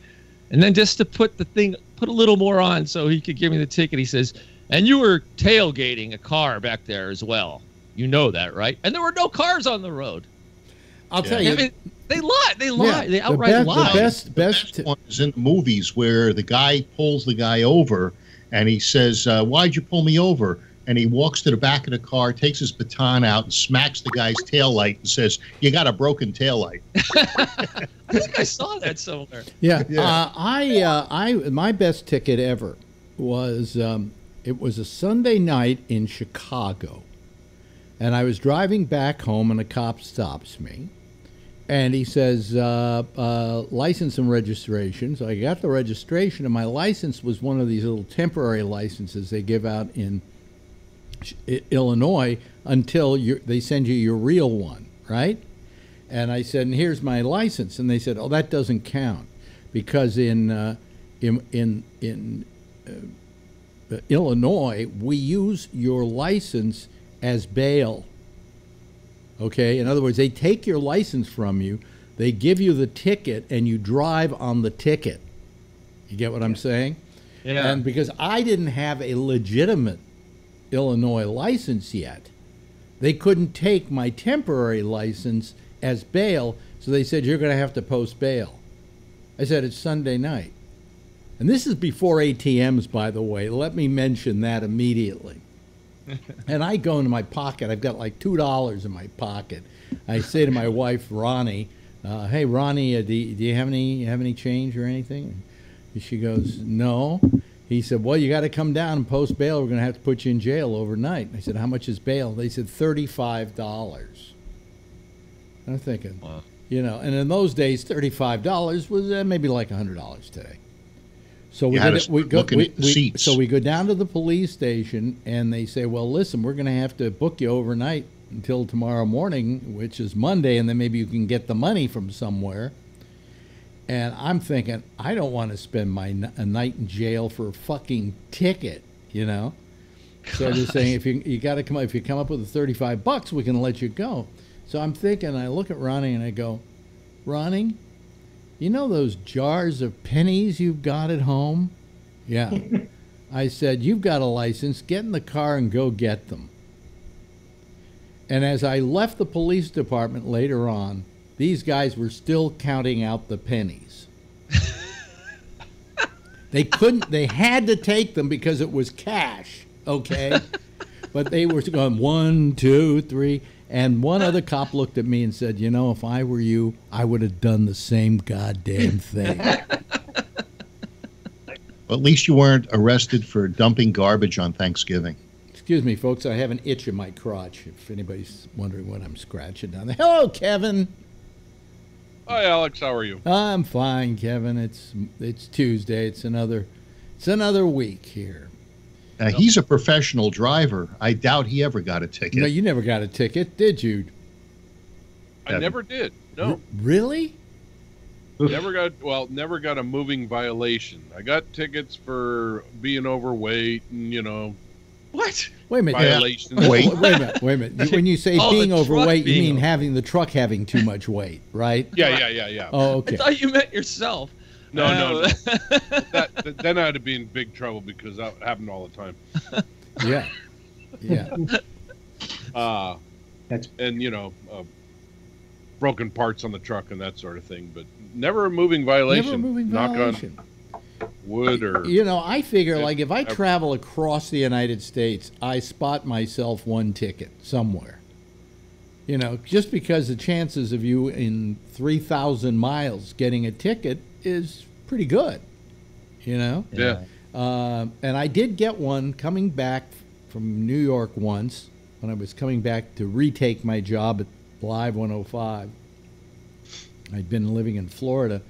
And then just to put a little more on so he could give me the ticket, he says, and you were tailgating a car back there as well. You know that, right? And there were no cars on the road. I'll tell you. I mean, they lie. They lie. Yeah, they outright lie. The best one is in the movies where the guy pulls the guy over, and he says, why'd you pull me over? And he walks to the back of the car, takes his baton out, and smacks the guy's taillight and says, you got a broken taillight. I think I saw that somewhere. Yeah. My best ticket ever was, it was a Sunday night in Chicago. And I was driving back home, and a cop stops me. And he says, license and registration. So I got the registration, and my license was one of these little temporary licenses they give out in Illinois until they send you your real one, right? And I said, and here's my license. And they said, oh, that doesn't count because in Illinois, we use your license as bail. Okay? In other words, they take your license from you, they give you the ticket, and you drive on the ticket. You get what I'm saying? Yeah. And because I didn't have a legitimate Illinois license yet, they couldn't take my temporary license as bail, so they said, you're going to have to post bail. I said, it's Sunday night. And this is before ATMs, by the way. Let me mention that immediately. And I go into my pocket. I've got like $2 in my pocket. I say to my wife, Ronnie, hey, Ronnie, do you have any change or anything? And she goes, no. He said, well, you got to come down and post bail. We're going to have to put you in jail overnight. I said, how much is bail? They said, $35. I'm thinking, wow. You know, and in those days, $35 was maybe like $100 today. So we go down to the police station, and they say, well, listen, we're going to have to book you overnight until tomorrow morning, which is Monday, and then maybe you can get the money from somewhere. And I'm thinking, I don't want to spend a night in jail for a fucking ticket, you know? So they're saying, if you come up with $35, we can let you go. So I'm thinking, I look at Ronnie and I go, Ronnie, you know those jars of pennies you've got at home? Yeah. I said, you've got a license. Get in the car and go get them. And as I left the police department later on, these guys were still counting out the pennies. They had to take them because it was cash, okay? But they were going 1, 2, 3. And one other cop looked at me and said, you know, if I were you, I would have done the same goddamn thing. Well, at least you weren't arrested for dumping garbage on Thanksgiving. Excuse me, folks. I have an itch in my crotch, if anybody's wondering what I'm scratching down there. Hello, Kevin. Hi, Alex. How are you? I'm fine, Kevin. It's Tuesday. It's another week here. He's a professional driver. I doubt he ever got a ticket. No, you never got a ticket, did you? I never did. No. Really? Never got a moving violation. I got tickets for being overweight and, you know. What? Wait a minute. Violations. Wait a minute. When you say being overweight, you mean having the truck having too much weight, right? Yeah. Oh, okay. I thought you meant yourself. No. Then I'd be in big trouble because that happened all the time. Yeah. And, you know, broken parts on the truck and that sort of thing, but never a moving violation. Knock on wood or... You know, I figure, like, if I travel across the United States, I spot myself one ticket somewhere. You know, just because the chances of you in 3,000 miles getting a ticket is pretty good, you know? Yeah. And I did get one coming back from New York once when I was coming back to retake my job Live 105. I'd been living in Florida,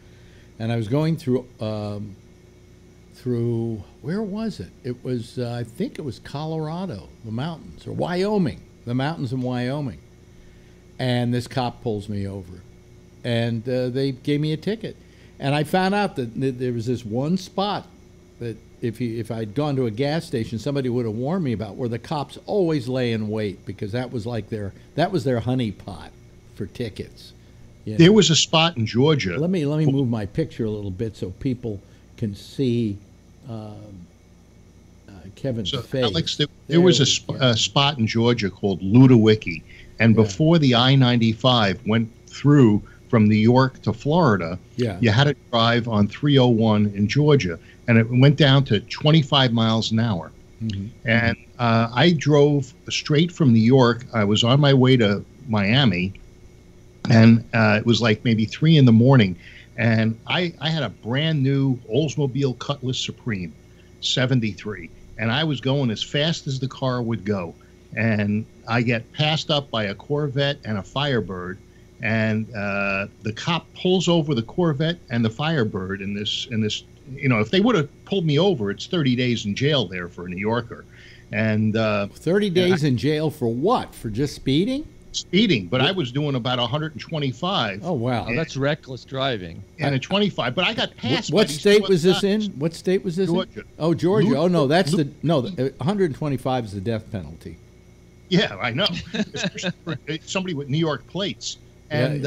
and I was going through where was it? It was I think it was Colorado, the mountains, or Wyoming, the mountains in Wyoming. And this cop pulls me over, and they gave me a ticket. And I found out that there was this one spot that if I'd gone to a gas station, somebody would have warned me about, where the cops always lay in wait, because that was like their honey pot for tickets. You know? There was a spot in Georgia. Let me move my picture a little bit so people can see Kevin's face. Alex, there was a spot in Georgia called Ludowicki, and before the I-95 went through from New York to Florida, you had to drive on 301 in Georgia, and it went down to 25 miles an hour. Mm-hmm. And I drove straight from New York. I was on my way to Miami, and it was like maybe 3 in the morning, and I had a brand new Oldsmobile Cutlass Supreme 73, and I was going as fast as the car would go, and I get passed up by a Corvette and a Firebird, and the cop pulls over the Corvette and the Firebird in this, if they would have pulled me over, it's 30 days in jail there for a New Yorker. And 30 days in jail for what? For just speeding? Speeding, but I was doing about 125. Oh, wow. Oh, that's reckless driving. And a 25, but I got passed. What state was this in? What state was this Georgia. in? Oh, Georgia. Oh, no, that's 125 is the death penalty. Yeah, I know. Especially for somebody with New York plates. And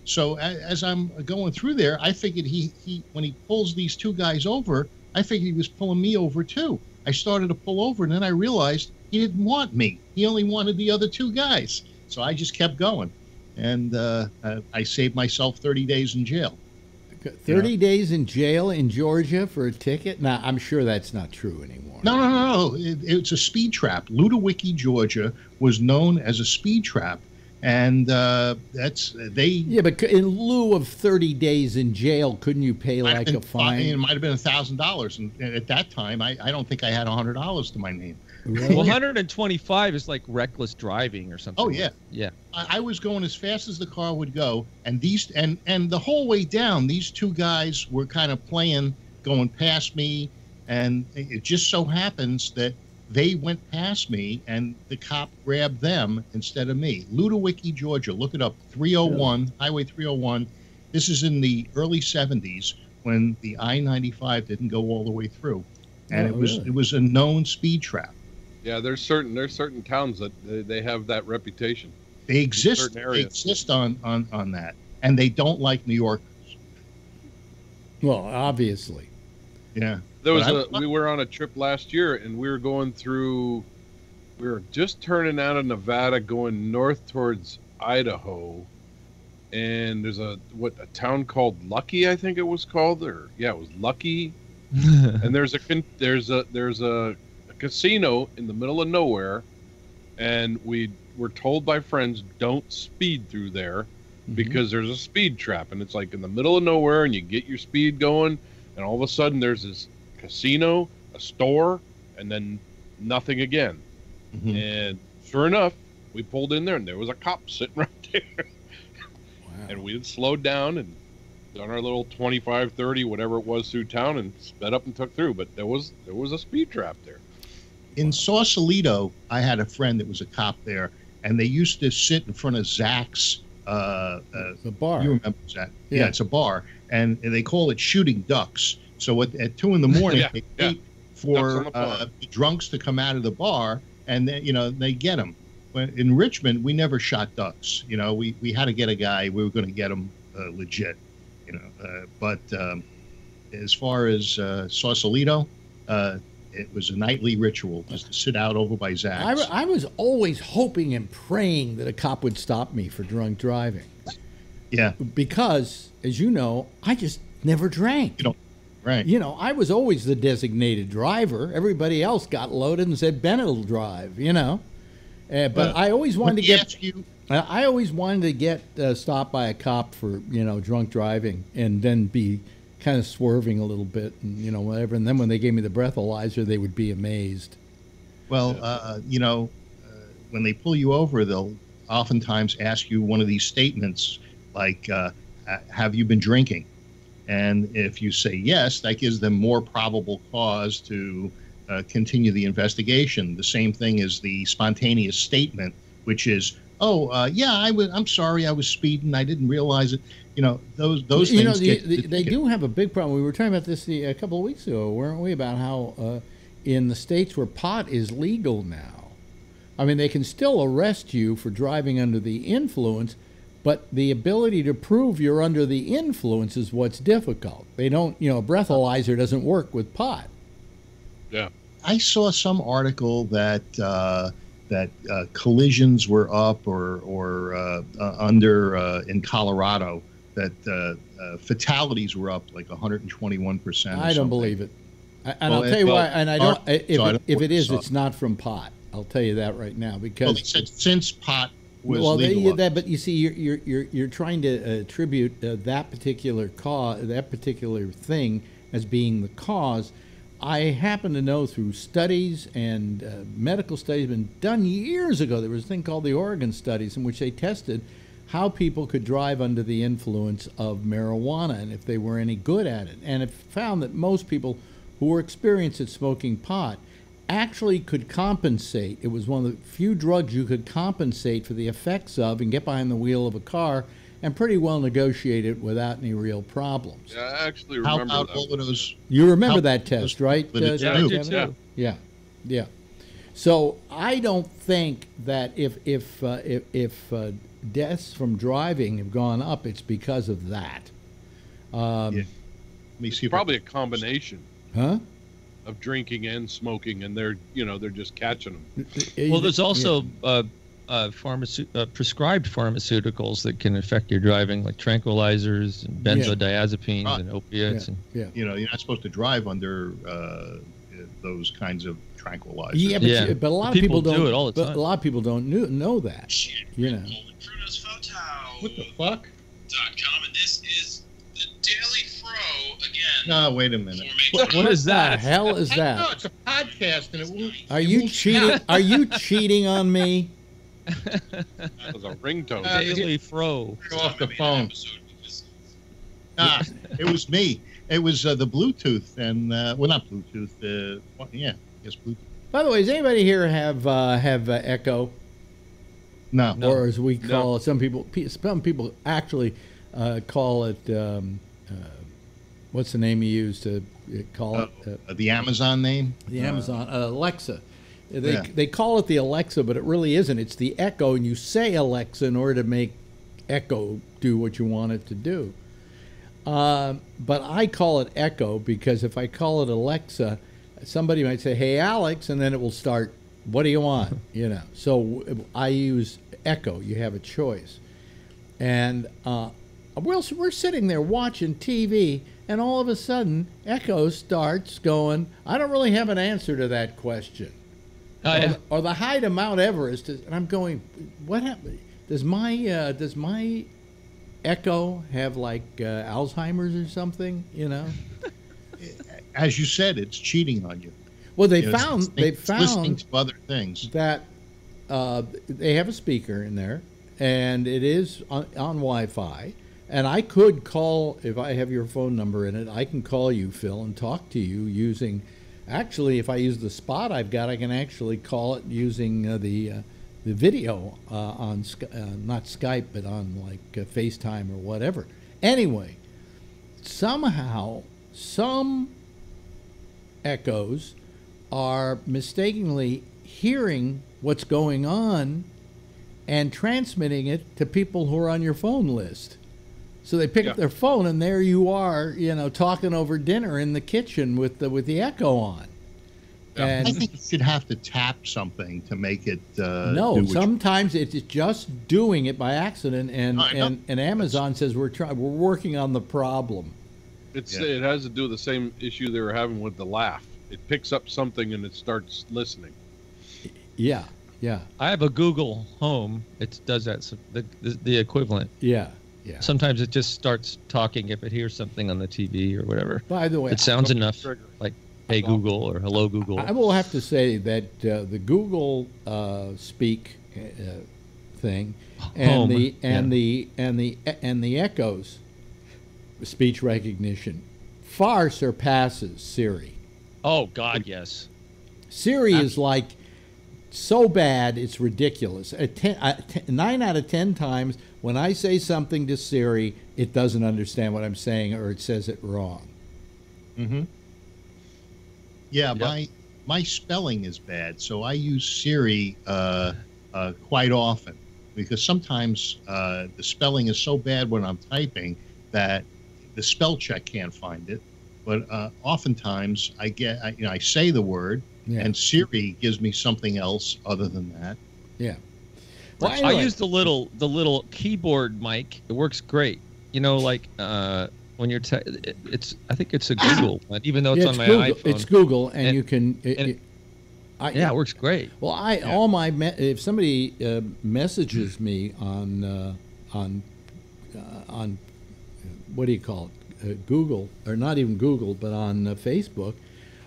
so as I'm going through there, I figured he when he pulls these two guys over, I figured he was pulling me over too. I started to pull over, and then I realized he didn't want me. He only wanted the other two guys. So I just kept going, and I saved myself 30 days in jail. 30 days in jail in Georgia for a ticket? Now, I'm sure that's not true anymore. No. It's a speed trap. Ludowicki, Georgia, was known as a speed trap, and Yeah, but in lieu of 30 days in jail, couldn't you pay like a fine? It might have been $1,000, and at that time, I don't think I had $100 to my name. Really? Well, 125 is like reckless driving or something. Oh yeah, yeah. I was going as fast as the car would go, and the whole way down, these two guys were kind of playing, going past me, and it just so happens that they went past me, and the cop grabbed them instead of me. Ludowicki, Georgia. Look it up. 301 Highway 301. This is in the early 70s when the I-95 didn't go all the way through, and it was a known speed trap. Yeah, there's certain towns that they have that reputation. They exist. They exist on that, and they don't like New Yorkers. Well, obviously. Yeah. We were on a trip last year, and we were just turning out of Nevada, going north towards Idaho, and there's a town called Lucky, I think it was called, it was Lucky, and there's a casino in the middle of nowhere, and we were told by friends, don't speed through there because there's a speed trap, and it's like in the middle of nowhere, and you get your speed going, and all of a sudden there's this casino, a store, and then nothing again. And sure enough, we pulled in there, and there was a cop sitting right there. Wow. And we had slowed down and done our little 25, 30, whatever it was, through town, and sped up and took through, but there was a speed trap there. In Sausalito, I had a friend that was a cop there, and they used to sit in front of Zach's. The bar. You remember Zach? Yeah, it's a bar, and they call it shooting ducks. So at 2 in the morning, they wait for the drunks to come out of the bar, and then, they get them. In Richmond, we never shot ducks. We had to get a guy. We were going to get him legit. But as far as Sausalito, it was a nightly ritual just to sit out over by Zach's. I was always hoping and praying that a cop would stop me for drunk driving. Yeah. Because, as you know, I just never drank. Right. I was always the designated driver. Everybody else got loaded and said, Bennett will drive, But I always wanted to get... I always wanted to get stopped by a cop for, drunk driving, and then be kind of swerving a little bit and, whatever. And then when they gave me the breathalyzer, they would be amazed. Well, when they pull you over, oftentimes ask you one of these statements like, have you been drinking? And if you say yes, that gives them more probable cause to continue the investigation. The same thing as the spontaneous statement, which is, yeah, I'm sorry, I was speeding, I didn't realize it. Those things. They do have a big problem. We were talking about this a couple of weeks ago, weren't we? About how in the states where pot is legal now, I mean, they can still arrest you for driving under the influence, but the ability to prove you're under the influence is what's difficult. They don't, a breathalyzer doesn't work with pot. Yeah. I saw some article that collisions were up or under in Colorado, that fatalities were up like 121%. I don't believe it. And I'll tell you why. And I don't. If it is, it's not from pot. I'll tell you that right now, because since pot was legal. But you see, you're trying to attribute that particular cause, that particular thing, as being the cause. I happen to know through studies and medical studies been done years ago. There was a thing called the Oregon studies, in which they tested how people could drive under the influence of marijuana and if they were any good at it. And it found that most people who were experienced at smoking pot actually could compensate. It was one of the few drugs you could compensate for the effects of and get behind the wheel of a car and pretty well negotiate it without any real problems. Yeah, I actually remember how about that. all of those? You remember that test, right? Yeah, I do too. Yeah. So I don't think that if deaths from driving have gone up, it's because of that. Let me see. Probably a combination. Huh? Of drinking and smoking, and they're just catching them. Well, there's also prescribed pharmaceuticals that can affect your driving, like tranquilizers and benzodiazepines and opiates. You're not supposed to drive under those kinds of tranquilizers. Yeah, but a lot of people don't do it all the time. But a lot of people don't know that. What the fuck? .com, and this is the Daily Fro again. No, wait a minute. What is that? The hell is that? No, it's a podcast, and it won't. Are you cheating? Are you cheating on me? That was a ringtone. Daily Fro. Go off the phone. It was me. It was the Bluetooth, and not Bluetooth. Yes, Bluetooth. By the way, does anybody here have Echo? No. Or as we call it, some people actually call it. What's the name you use to call it? The Amazon name. The Amazon Alexa. They call it the Alexa, but it really isn't. It's the Echo, and you say Alexa in order to make Echo do what you want it to do. But I call it Echo because if I call it Alexa, somebody might say, "Hey, Alex," and then it will start, "What do you want?" So I use Echo. You have a choice. And we're sitting there watching TV, and all of a sudden, Echo starts going, "I don't really have an answer to that question." Or the height of Mount Everest is, and I'm going, "What happened? Does my Echo have like Alzheimer's or something?" As you said, it's cheating on you. Well, they found listening to other things that they have a speaker in there, and it is on Wi-Fi. And I could call, if I have your phone number in it, I can call you, Phil, and talk to you using. Actually, if I use the spot I've got, I can actually call it using the video on not Skype, but on like FaceTime or whatever. Anyway, somehow some Echoes are mistakenly hearing what's going on and transmitting it to people who are on your phone list. So they pick up their phone, and there you are, talking over dinner in the kitchen with the Echo on. And I think you should have to tap something to make it. No, sometimes it's just doing it by accident, and Amazon says we're working on the problem. It has to do with the same issue they were having with the laugh. It picks up something and it starts listening. Yeah. I have a Google Home. It does that. So the equivalent. Yeah. Sometimes it just starts talking if it hears something on the TV or whatever. By the way, it sounds enough, like "Hey Google" or "Hello Google." I will have to say that the Google Speak thing, and the Echo's speech recognition far surpasses Siri. Oh God, yes. Siri is like so bad it's ridiculous. 9 out of 10 times when I say something to Siri, it doesn't understand what I'm saying, or it says it wrong. Mm-hmm. Yeah, yep. My spelling is bad, so I use Siri quite often, because sometimes the spelling is so bad when I'm typing that the spell check can't find it. But oftentimes I say the word, and Siri gives me something else other than that. Yeah. Well, anyway. I use the little keyboard mic. It works great. Like when you're I think it's a Google one, even though it's on my Google. iPhone. It's Google, and you can. It works great. Well, if somebody messages me on what do you call it? Google, or not even Google, but on Facebook,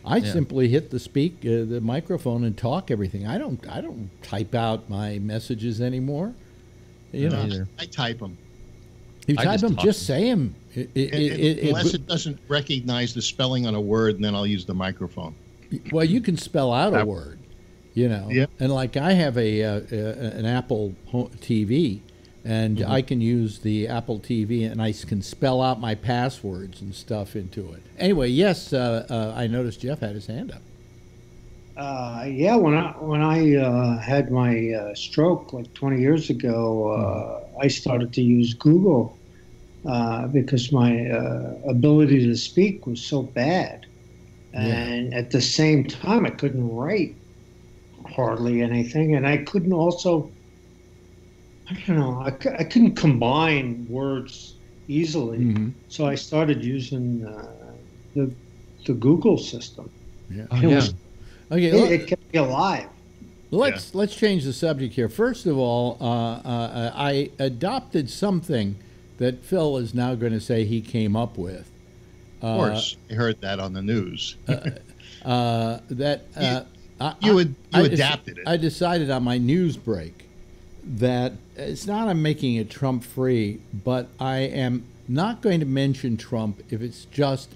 I simply hit the microphone and talk everything. I don't type out my messages anymore. I type them. You type them, just say them. Unless it doesn't recognize the spelling on a word, and then I'll use the microphone. Well, you can spell out a word, and like I have an Apple TV. And I can use the Apple TV, and I can spell out my passwords and stuff into it. Anyway, yes, I noticed Jeff had his hand up. When I had my stroke like 20 years ago, I started to use Google because my ability to speak was so bad. And at the same time, I couldn't write hardly anything, and I couldn't also... I don't know. I couldn't combine words easily, so I started using the Google system. Yeah. It kept me alive. Let's change the subject here. First of all, I adopted something that Phil is now going to say he came up with. Of course, I heard that on the news. You adapted it. I decided on my news break that it's not I'm making it Trump free, but I am not going to mention Trump if it's just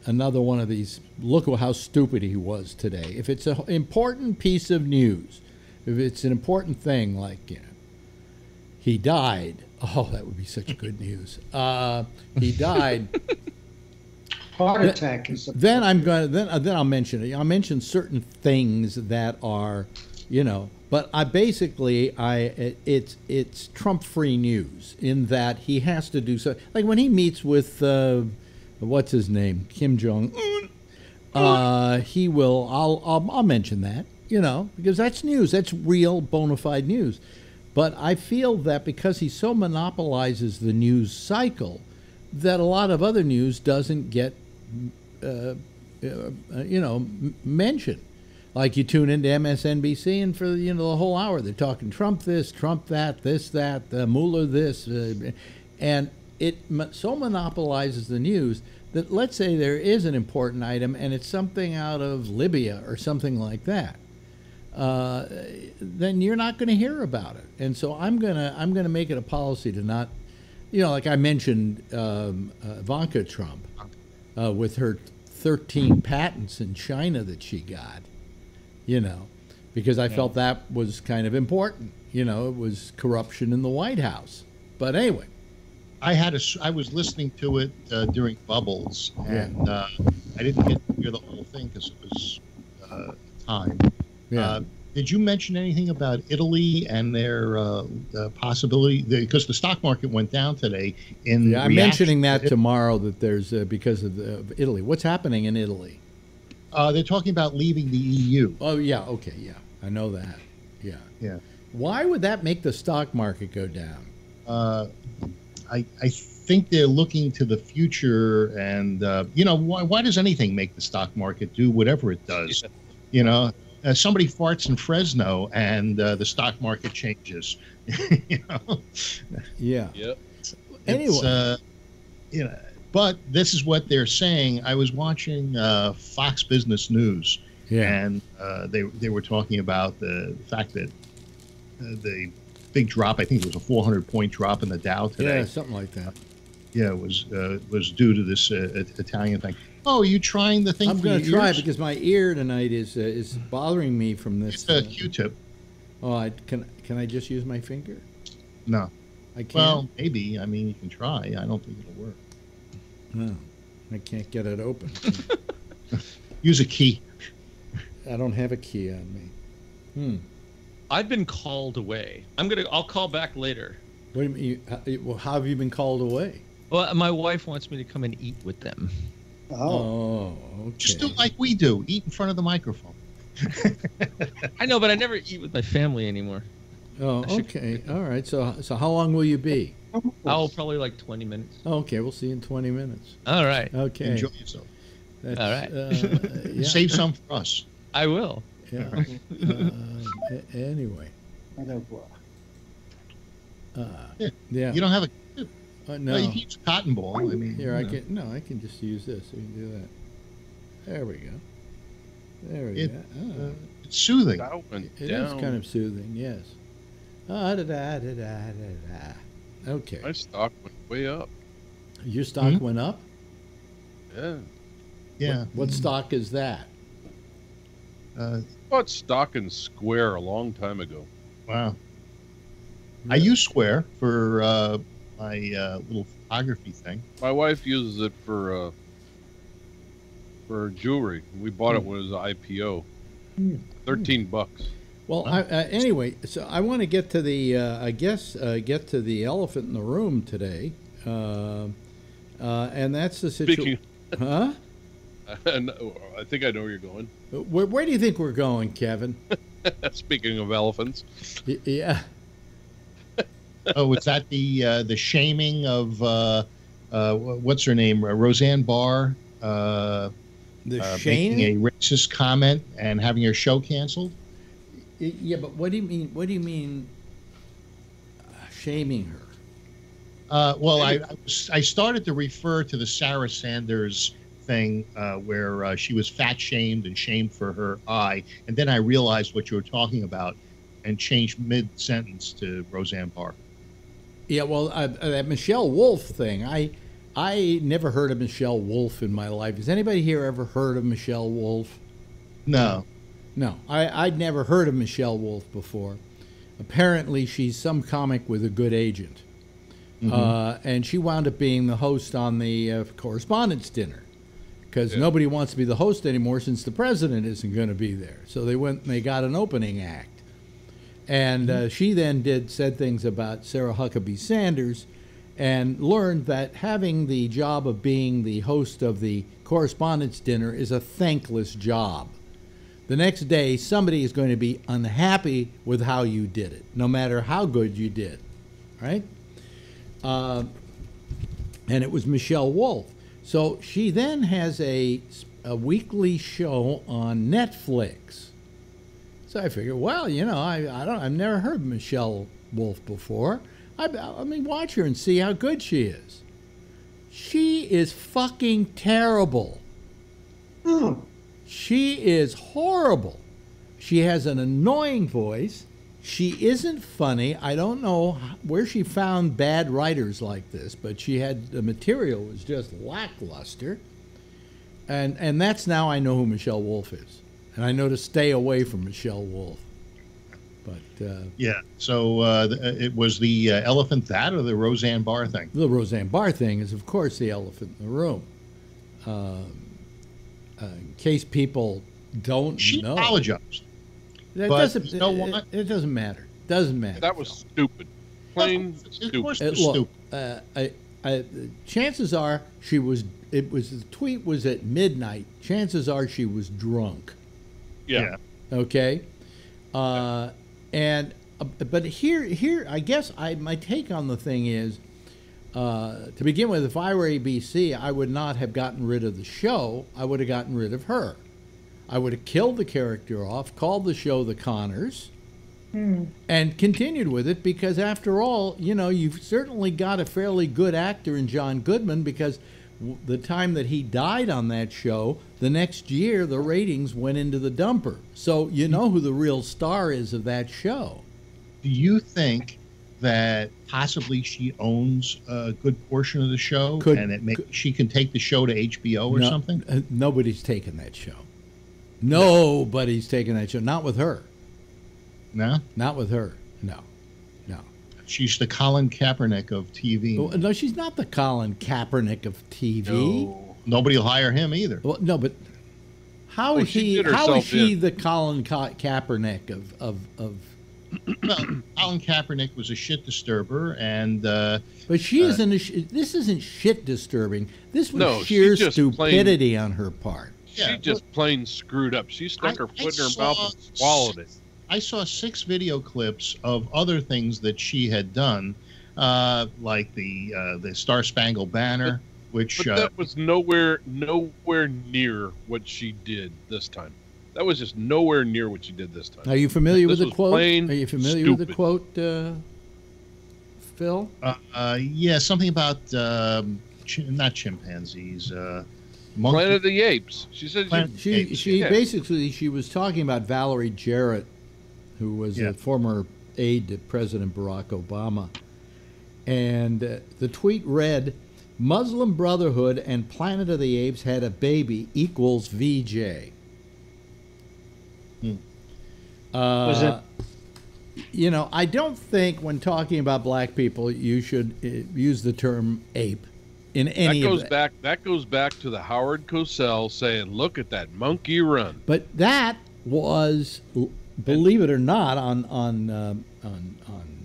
another one of these, look how stupid he was today. If it's an important piece of news, if it's an important thing, like, he died. Oh, that would be such good news. He died. Heart attack is. Then I'll mention it. I'll mention certain things that are, But it's Trump-free news in that he has to do so. Like when he meets with what's his name, Kim Jong-un, he will. I'll mention that, because that's news. That's real, bona fide news. But I feel that because he so monopolizes the news cycle, that a lot of other news doesn't get, mentioned. Like you tune into MSNBC, and for the whole hour they're talking Trump this, Trump that, this that, Mueller this, and it so monopolizes the news that, let's say there is an important item and it's something out of Libya or something like that, then you're not going to hear about it. And so I'm gonna make it a policy to not, like I mentioned Ivanka Trump with her 13 patents in China that she got. Because I felt that was kind of important. It was corruption in the White House. But anyway. I was listening to it during Bubbles, and I didn't get to hear the whole thing because it was time. Yeah. Did you mention anything about Italy and their possibility? Because the stock market went down today. I'm mentioning that tomorrow, that there's because of Italy. What's happening in Italy? They're talking about leaving the EU. Oh, yeah. Okay, yeah. I know that. Yeah. Yeah. Why would that make the stock market go down? I think they're looking to the future, and, why does anything make the stock market do whatever it does? Somebody farts in Fresno, and the stock market changes. Yeah. Yep. Anyway. But this is what they're saying. I was watching Fox Business News, and they were talking about the fact that the big drop. I think it was a 400-point drop in the Dow today. Yeah, something like that. Yeah, it was due to this Italian thing. Oh, are you trying the thing? I'm going to try because my ear tonight is bothering me from this. It's a Q-tip. Oh, can I just use my finger? No. I can't. Well, maybe. I mean, you can try. I don't think it'll work. No, I can't get it open. Use a key. I don't have a key on me. I've been called away. I'll call back later. What do you mean? Well, how have you been called away? Well, my wife wants me to come and eat with them. Oh, okay. Just do like we do. Eat in front of the microphone. I know, but I never eat with my family anymore. Oh, okay. All right. So how long will you be? I'll probably like 20 minutes. Okay, we'll see you in 20 minutes. All right. Okay. Enjoy yourself. That's, all right. Yeah. Save some for us. I will. Yeah. Anyway. Yeah. You don't have a. No. Well, you can use a cotton ball. I mean, here I can. No, I can just use this. We can do that. There we go. There we go. Oh. It's soothing. It is kind of soothing. Yes. Okay. My stock went way up. Your stock went up? Yeah. Yeah. What stock is that? Bought stock in Square a long time ago. Wow. I use Square for my little photography thing. My wife uses it for jewelry. We bought it when it was an IPO. $13. Well, anyway, so I want to get to the, get to the elephant in the room today, and that's the situation. Huh? I think I know where you're going. Where do you think we're going, Kevin? Speaking of elephants. Yeah. Oh, was that the shaming of what's her name, Roseanne Barr? Making a racist comment and having her show canceled. Yeah, but what do you mean? What do you mean, shaming her? Well, I started to refer to the Sarah Sanders thing where she was fat shamed and shamed for her eye, and then I realized what you were talking about and changed mid-sentence to Roseanne Barr. Yeah, well, that Michelle Wolf thing, I never heard of Michelle Wolf in my life. Has anybody here ever heard of Michelle Wolf? No. No, I'd never heard of Michelle Wolf before. Apparently, she's some comic with a good agent. And she wound up being the host on the correspondence dinner because nobody wants to be the host anymore since the president isn't going to be there. So they went and they got an opening act. And she then said things about Sarah Huckabee Sanders and learned that having the job of being the host of the correspondence dinner is a thankless job. The next day, somebody is going to be unhappy with how you did it, no matter how good you did, right? And it was Michelle Wolf. So she then has a weekly show on Netflix. So I figured, well, you know, I've never heard of Michelle Wolf before. I mean, watch her and see how good she is. She is fucking terrible. She is horrible. She has an annoying voice. She isn't funny. I don't know where she found bad writers like this, but she had the material was just lackluster. And that's now I know who Michelle Wolf is. And I know to stay away from Michelle Wolf. But yeah, so it was the elephant that or the Roseanne Barr thing? The Roseanne Barr thing is, of course, the elephant in the room. In case people don't know. She apologized. That but doesn't, you know what? It doesn't matter. Doesn't matter. That was stupid. Plain stupid. Of course it was stupid. Chances are the tweet was at midnight. Chances are she was drunk. Yeah. Okay. But here, I guess my take on the thing is, to begin with, if I were ABC, I would not have gotten rid of the show. I would have gotten rid of her. I would have killed the character off, called the show The Connors, and continued with it because, after all, you know, you've certainly got a fairly good actor in John Goodman because the time that he died on that show, the next year the ratings went into the dumper. So you know who the real star is of that show. Do you think that possibly she owns a good portion of the show, she can take the show to HBO or something? Nobody's taken that show. Nobody's taken that show. Not with her. No? Not with her. No. She's the Colin Kaepernick of TV. Well, no, she's not the Colin Kaepernick of TV. No. Nobody will hire him either. Well, no, but how is she the Colin Kaepernick of Well, Colin Kaepernick was a shit disturber, and but she isn't. This isn't shit disturbing. This was sheer stupidity on her part. She just plain screwed up. She stuck her foot in her mouth and swallowed it. I saw 6 video clips of other things that she had done, like the Star Spangled Banner, but that was nowhere near what she did this time. That was just nowhere near what she did this time. Are you familiar with the quote? Are you familiar with the quote, Phil? Yeah, something about not chimpanzees. Planet of the Apes. She said basically she was talking about Valerie Jarrett, who was a former aide to President Barack Obama, and the tweet read, "Muslim Brotherhood and Planet of the Apes had a baby equals VJ." Was it? You know, I don't think when talking about black people you should use the term ape in any of that. That goes back to the Howard Cosell saying, "Look at that monkey run." But that was, believe it or not, on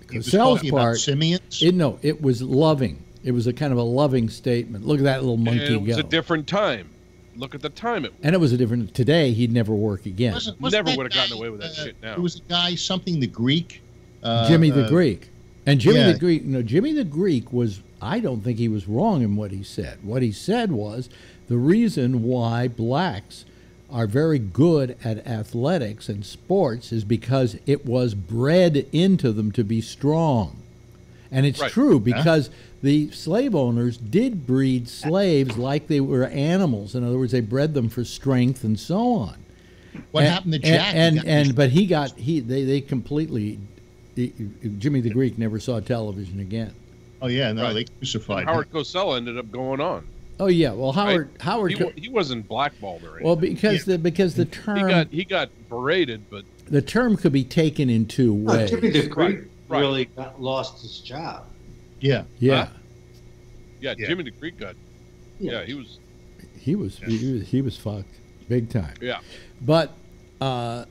Cosell's part, simians? It was loving. It was a kind of a loving statement. Look at that little monkey go. It was a different time. Look at the time it was. And it was a different. Today, he'd never work again. Never would have gotten away with that shit now. It was a guy, something the Greek. Jimmy the Greek. And Jimmy the Greek, Jimmy the Greek was, I don't think he was wrong in what he said. What he said was the reason why blacks are very good at athletics and sports is because it was bred into them to be strong. And it's true because the slave owners did breed slaves like they were animals. In other words, they bred them for strength and so on. What happened to Jack? But they completely, Jimmy the Greek never saw television again. Oh yeah, no, they crucified him. Howard Cosell ended up going on. Oh yeah, well Howard he wasn't blackballed or anything. Well, because the term he got berated, but the term could be taken in two ways. Jimmy the Greek really lost his job. Yeah. Yeah. Jimmy the Greek got. Yeah, he was fucked big time. Yeah. But to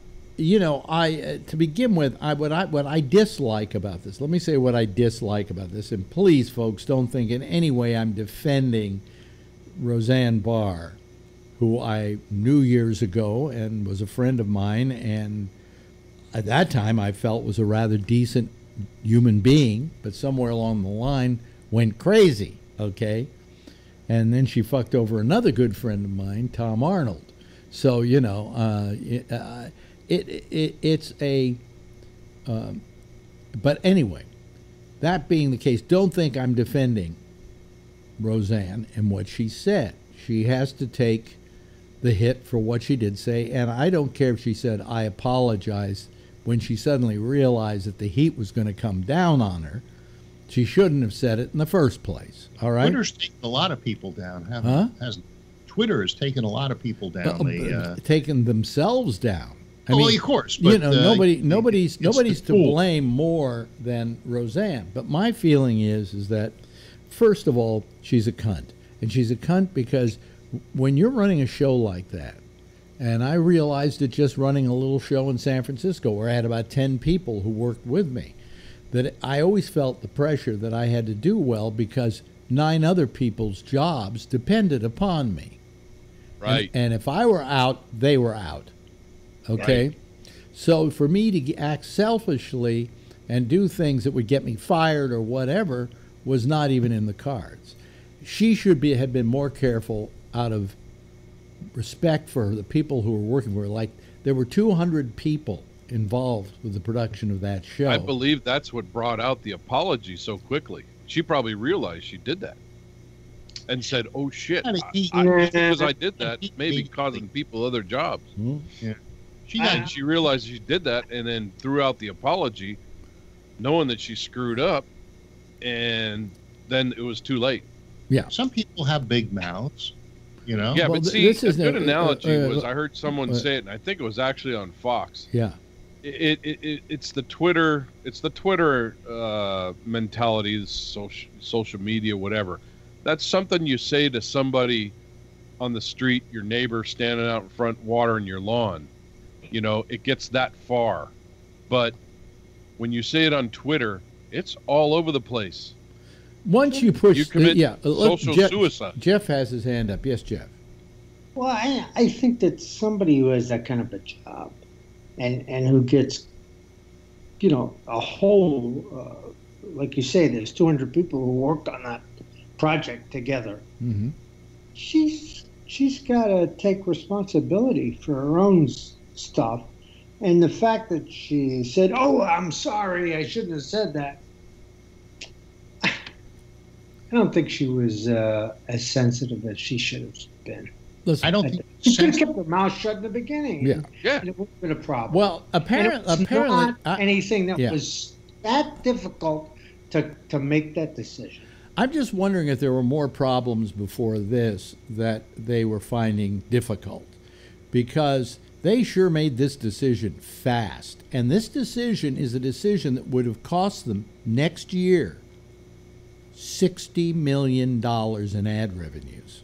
begin with, what I dislike about this. Let me say what I dislike about this, and please, folks, don't think in any way I'm defending Roseanne Barr, who I knew years ago and was a friend of mine, and at that time I felt was a rather decent human being, but somewhere along the line went crazy, okay? And then she fucked over another good friend of mine, Tom Arnold. So, it's a... but anyway, that being the case, don't think I'm defending Roseanne and what she said. She has to take the hit for what she did say, and I don't care if she said, I apologize, when she suddenly realized that the heat was going to come down on her. She shouldn't have said it in the first place. All right. Twitter's taken a lot of people down, hasn't Twitter has taken a lot of people down. Taken themselves down. I mean, of course. But, nobody's to blame more than Roseanne. But my feeling is that, first of all, she's a cunt. And she's a cunt because when you're running a show like that, and I realized it just running a little show in San Francisco where I had about 10 people who worked with me, that I always felt the pressure that I had to do well because 9 other people's jobs depended upon me. Right. And if I were out, they were out. Okay? Right. So for me to act selfishly and do things that would get me fired or whatever was not even in the cards. She should have been more careful out of respect for the people who were working for her. Like, there were 200 people involved with the production of that show. I believe that's what brought out the apology so quickly. She probably realized she did that and said, oh shit, because I did that, maybe causing people other jobs. Mm-hmm. Yeah. She realized she did that and then threw out the apology knowing that she screwed up, and then it was too late. Yeah. Some people have big mouths, you know. Yeah, Well, but see, this a is good a- analogy was I heard someone say it, and I think it was actually on Fox. Yeah. It's the Twitter mentality, social media, whatever. That's something you say to somebody on the street, your neighbor standing out in front watering your lawn. You know, it gets that far. But when you say it on Twitter, it's all over the place. Once you push, You commit social social suicide. Jeff has his hand up. Yes, Jeff. Well, I think that somebody who has that kind of a job and who gets, you know, a whole, like you say, there's 200 people who worked on that project together. Mm-hmm. She's got to take responsibility for her own stuff. And the fact that she said, "Oh, I'm sorry, I shouldn't have said that," I don't think she was as sensitive as she should have been. Listen, I don't think She could have kept her mouth shut in the beginning. Yeah. Yeah. And it would have been a problem. Well, apparently, not anything that yeah. was that difficult to make that decision. I'm just wondering if there were more problems before this that they were finding difficult, because they sure made this decision fast. And this decision is a decision that would have cost them next year $60 million in ad revenues.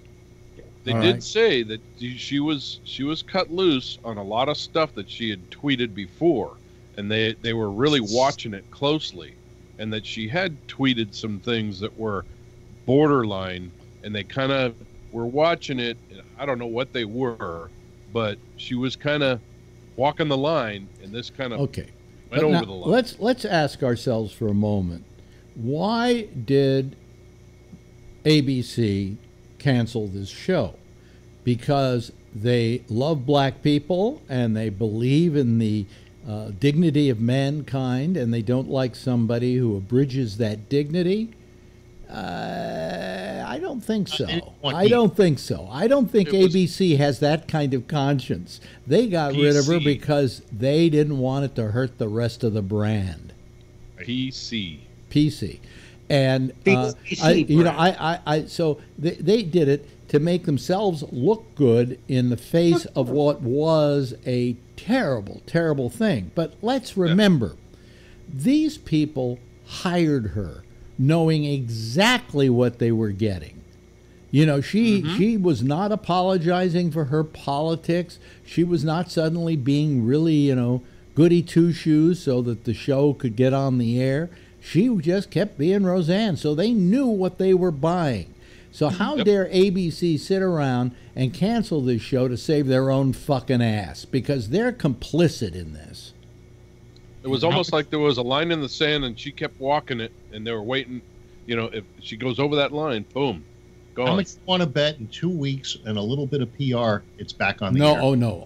They All did right. say that she was cut loose on a lot of stuff that she had tweeted before, and they were really watching it closely, and that she had tweeted some things that were borderline, and they kind of were watching it. And I don't know what they were, but she was kind of walking the line, and this kind of Okay. went But over now, the line. let's ask ourselves for a moment, why did ABC cancel this show? Because they love black people and they believe in the dignity of mankind, and they don't like somebody who abridges that dignity? I don't think so. I don't think so. I don't think ABC has that kind of conscience. They got rid of her PC. because they didn't want it to hurt the rest of the brand. PC. And so they did it to make themselves look good in the face of what was a terrible, terrible thing. But let's remember, these people hired her knowing exactly what they were getting. You know, she was not apologizing for her politics. She was not suddenly being really, you know, goody two-shoes so that the show could get on the air. She just kept being Roseanne, so they knew what they were buying. So how dare ABC sit around and cancel this show to save their own fucking ass? Because they're complicit in this. It was almost like there was a line in the sand, and she kept walking it, and they were waiting. You know, if she goes over that line, boom, gone. How much you want to bet in 2 weeks and a little bit of PR, it's back on the air? Oh no.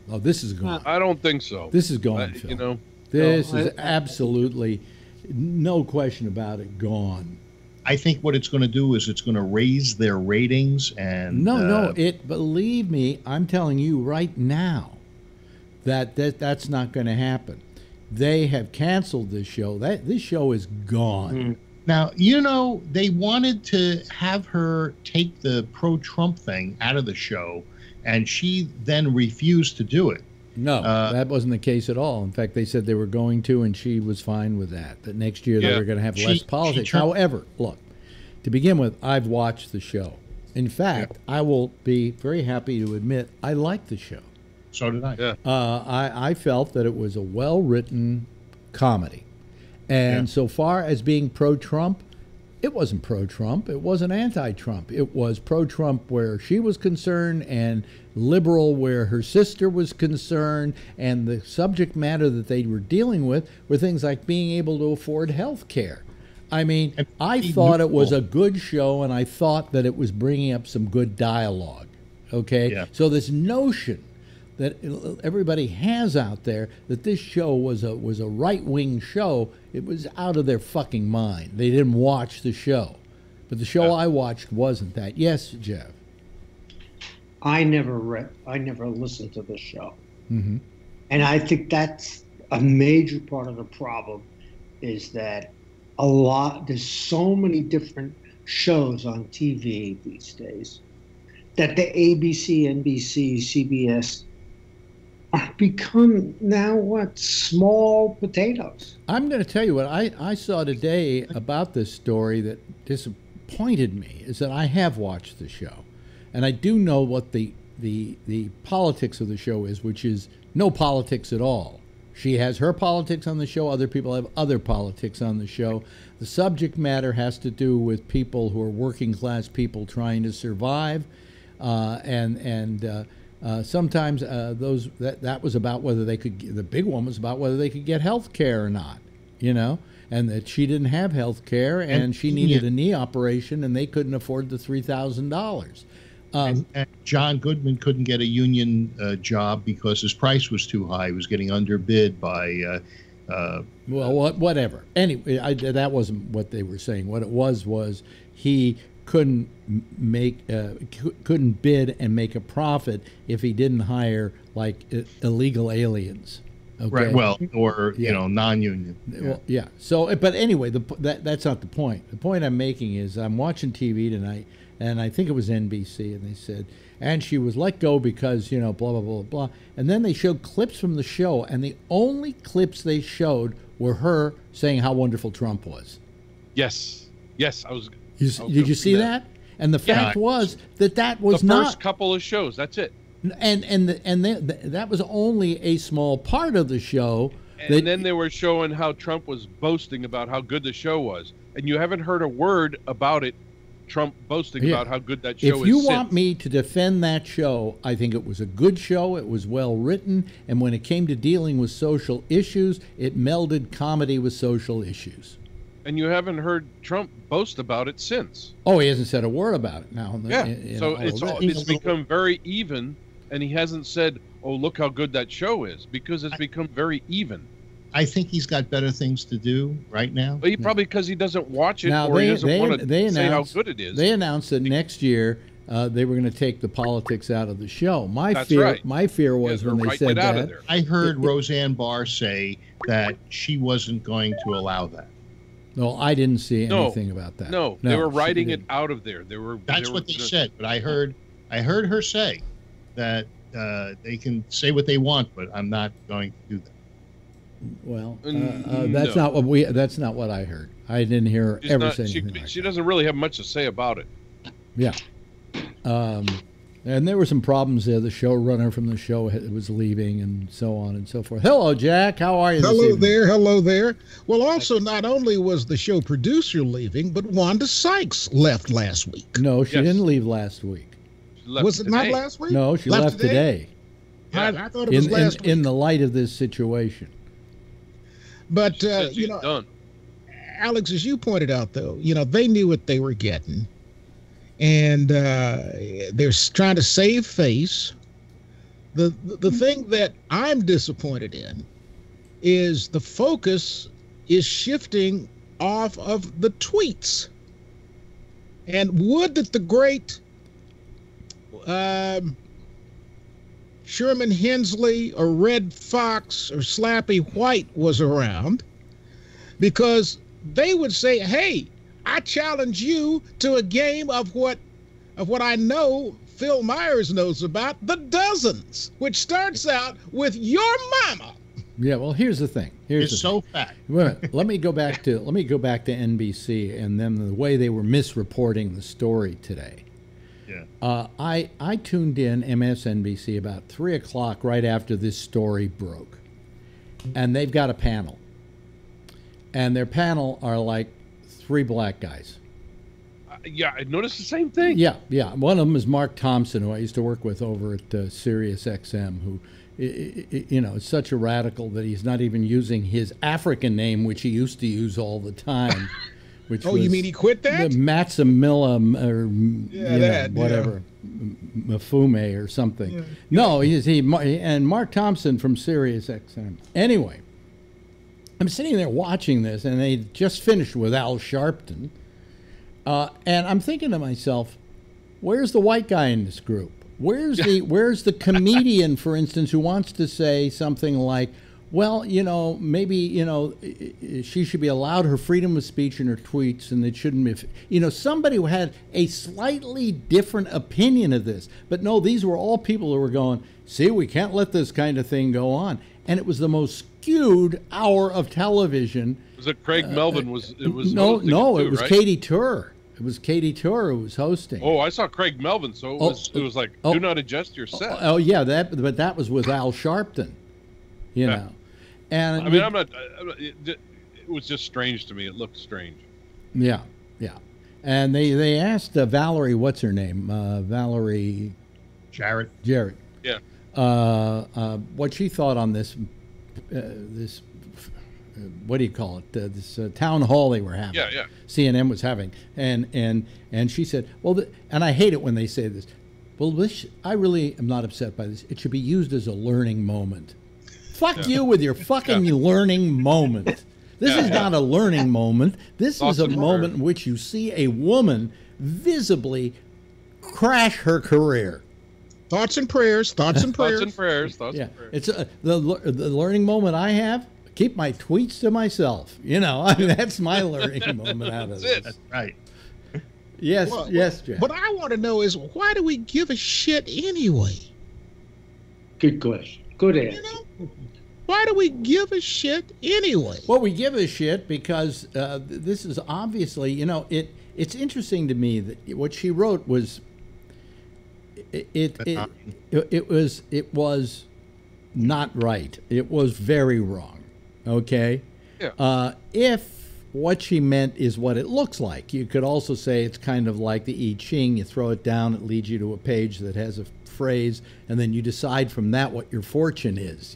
Oh, this is gone. I don't think so. This is gone, Phil. You know, This is absolutely, no question about it, gone. I think what it's going to do is it's going to raise their ratings and believe me, I'm telling you right now that's not going to happen. They have canceled this show. This show is gone. Now, you know, they wanted to have her take the pro-Trump thing out of the show, and she then refused to do it. No, that wasn't the case at all. In fact, they said they were going to, and she was fine with that. That next year they were going to have less politics. However, look, to begin with, I've watched the show. In fact, I will be very happy to admit I liked the show. So did I. Yeah. I felt that it was a well-written comedy. And so far as being pro-Trump, it wasn't pro-Trump. It wasn't anti-Trump. It was pro-Trump where she was concerned and liberal where her sister was concerned. And the subject matter that they were dealing with were things like being able to afford health care. I mean, I thought it was a good show, and I thought that it was bringing up some good dialogue. Okay? Yeah. So this notion that everybody has out there that this show was a right-wing show, it was out of their fucking mind. They didn't watch the show. But the show I watched wasn't that. Yes, Jeff? I never listened to the show. And I think that's a major part of the problem, is that there's so many different shows on TV these days that the ABC, NBC, CBS are become now small potatoes. I'm going to tell you what I saw today about this story that disappointed me is that I have watched the show, and I do know what the politics of the show is, which is no politics at all. She has her politics on the show. Other people have other politics on the show. The subject matter has to do with people who are working class people trying to survive, and sometimes that was about whether they could. The big one was about whether they could get health care or not, and that she didn't have health care and she needed a knee operation and they couldn't afford the $3,000. And John Goodman couldn't get a union job because his price was too high. He was getting underbid by. Whatever. Anyway, that wasn't what they were saying. What it was he couldn't bid and make a profit if he didn't hire like illegal aliens. Okay? Right. Well, or non-union. Well, yeah. So, but anyway, that's not the point. The point I'm making is I'm watching TV tonight. And I think it was NBC, and they said, and she was let go because, blah, blah, blah, blah. And then they showed clips from the show, and the only clips they showed were her saying how wonderful Trump was. Yes. Yes, I was. Did you see that? And the fact was that was the not. first couple of shows, that's it. And that was only a small part of the show. And then they were showing how Trump was boasting about how good the show was. And you haven't heard a word about it. Trump boasting about how good that show is. If you want me to defend that show, I think it was a good show. It was well written. And when it came to dealing with social issues, it melded comedy with social issues. And you haven't heard Trump boast about it since. Oh, he hasn't said a word about it now. So it's become very even. And he hasn't said, oh, look how good that show is, because it's become very even. I think he's got better things to do right now. Well, probably because he doesn't watch it or he doesn't want to say how good it is. They announced that next year they were going to take the politics out of the show. My fear was when they said that. I heard Roseanne Barr say that she wasn't going to allow that. No, I didn't see anything about that. No, they were writing it out of there. That's what they said. But I heard her say that they can say what they want, but I'm not going to do that. Well, that's not what I heard. I didn't hear her ever say anything. She doesn't really have much to say about it. Yeah. And there were some problems there. The showrunner from the show was leaving and so on and so forth. Hello, Jack. How are you this evening? Hello there. Well, also, not only was the show producer leaving, but Wanda Sykes left last week. No, she didn't leave last week. Was it not last week? No, she left today. Yeah. I thought it was last week. In the light of this situation. But, done. Alex, as you pointed out, though, they knew what they were getting. And they're trying to save face. The thing that I'm disappointed in is the focus is shifting off of the tweets. And would that the great Sherman Hensley or Red Fox or Slappy White was around, because they would say, hey, I challenge you to a game of what I know Phil Myers knows about, the Dozens, which starts out with your mama. Yeah, well, here's the thing. It's so fat. Let me go back to NBC and then the way they were misreporting the story today. Yeah. I tuned in MSNBC about 3 o'clock right after this story broke, and they've got a panel, and their panel are like 3 black guys. Yeah, I noticed the same thing. Yeah. One of them is Mark Thompson, who I used to work with over at Sirius XM, who, is such a radical that he's not even using his African name, which he used to use all the time. Which you mean he quit that? Matsamila or whatever, Mafume or something. Yeah. No, and Mark Thompson from Sirius XM. Anyway, I'm sitting there watching this, and they just finished with Al Sharpton. And I'm thinking to myself, where's the white guy in this group? Where's the comedian, for instance, who wants to say something like, Well, maybe, she should be allowed her freedom of speech in her tweets, and it shouldn't be, somebody who had a slightly different opinion of this. But no, these were all people who were going, see, we can't let this kind of thing go on. And it was the most skewed hour of television. Was it Craig Melvin? It was right? Katie Tur. It was Katie Tur who was hosting. Oh, I saw Craig Melvin, so it was like, do not adjust your set. Oh, yeah, but that was with Al Sharpton, know. And I mean, it was just strange to me. It looked strange. Yeah. And they asked Valerie, what's her name? Valerie Jarrett. Yeah. What she thought on this what do you call it? This town hall they were having. Yeah. CNN was having, and she said, well, and I hate it when they say this. Well, I really am not upset by this. It should be used as a learning moment. Fuck you with your fucking learning moment. This is not a learning moment. This is a moment in which you see a woman visibly crash her career. Thoughts and prayers. Thoughts and prayers. It's the learning moment I have. Keep my tweets to myself. I mean, that's my learning moment out of this. That's right. Yes, yes, Jack. What I want to know is, why do we give a shit anyway? Good question. Good answer. Why do we give a shit anyway? Well, we give a shit because this is obviously, it's interesting to me that what she wrote was, it was not right. It was very wrong. Okay? Yeah. If what she meant is what it looks like, you could also say it's kind of like the I Ching. You throw it down, it leads you to a page that has a phrase, and then you decide from that what your fortune is.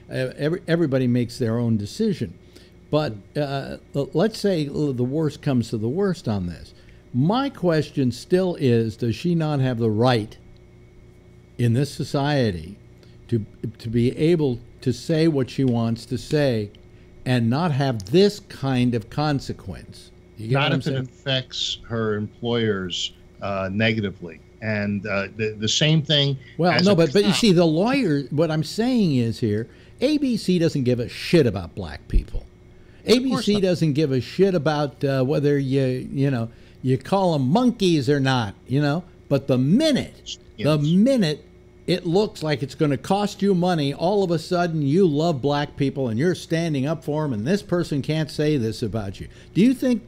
Everybody makes their own decision. But let's say the worst comes to the worst on this. My question still is, does she not have the right in this society to be able to say what she wants to say and not have this kind of consequence? You get not what I'm if it saying? affects her employers negatively. And the same thing. Well, no, but you see, the lawyer, what I'm saying is here, ABC doesn't give a shit about black people. ABC doesn't give a shit about whether you call them monkeys or not, But the minute it looks like it's going to cost you money, all of a sudden you love black people and you're standing up for them, and this person can't say this about you. Do you think,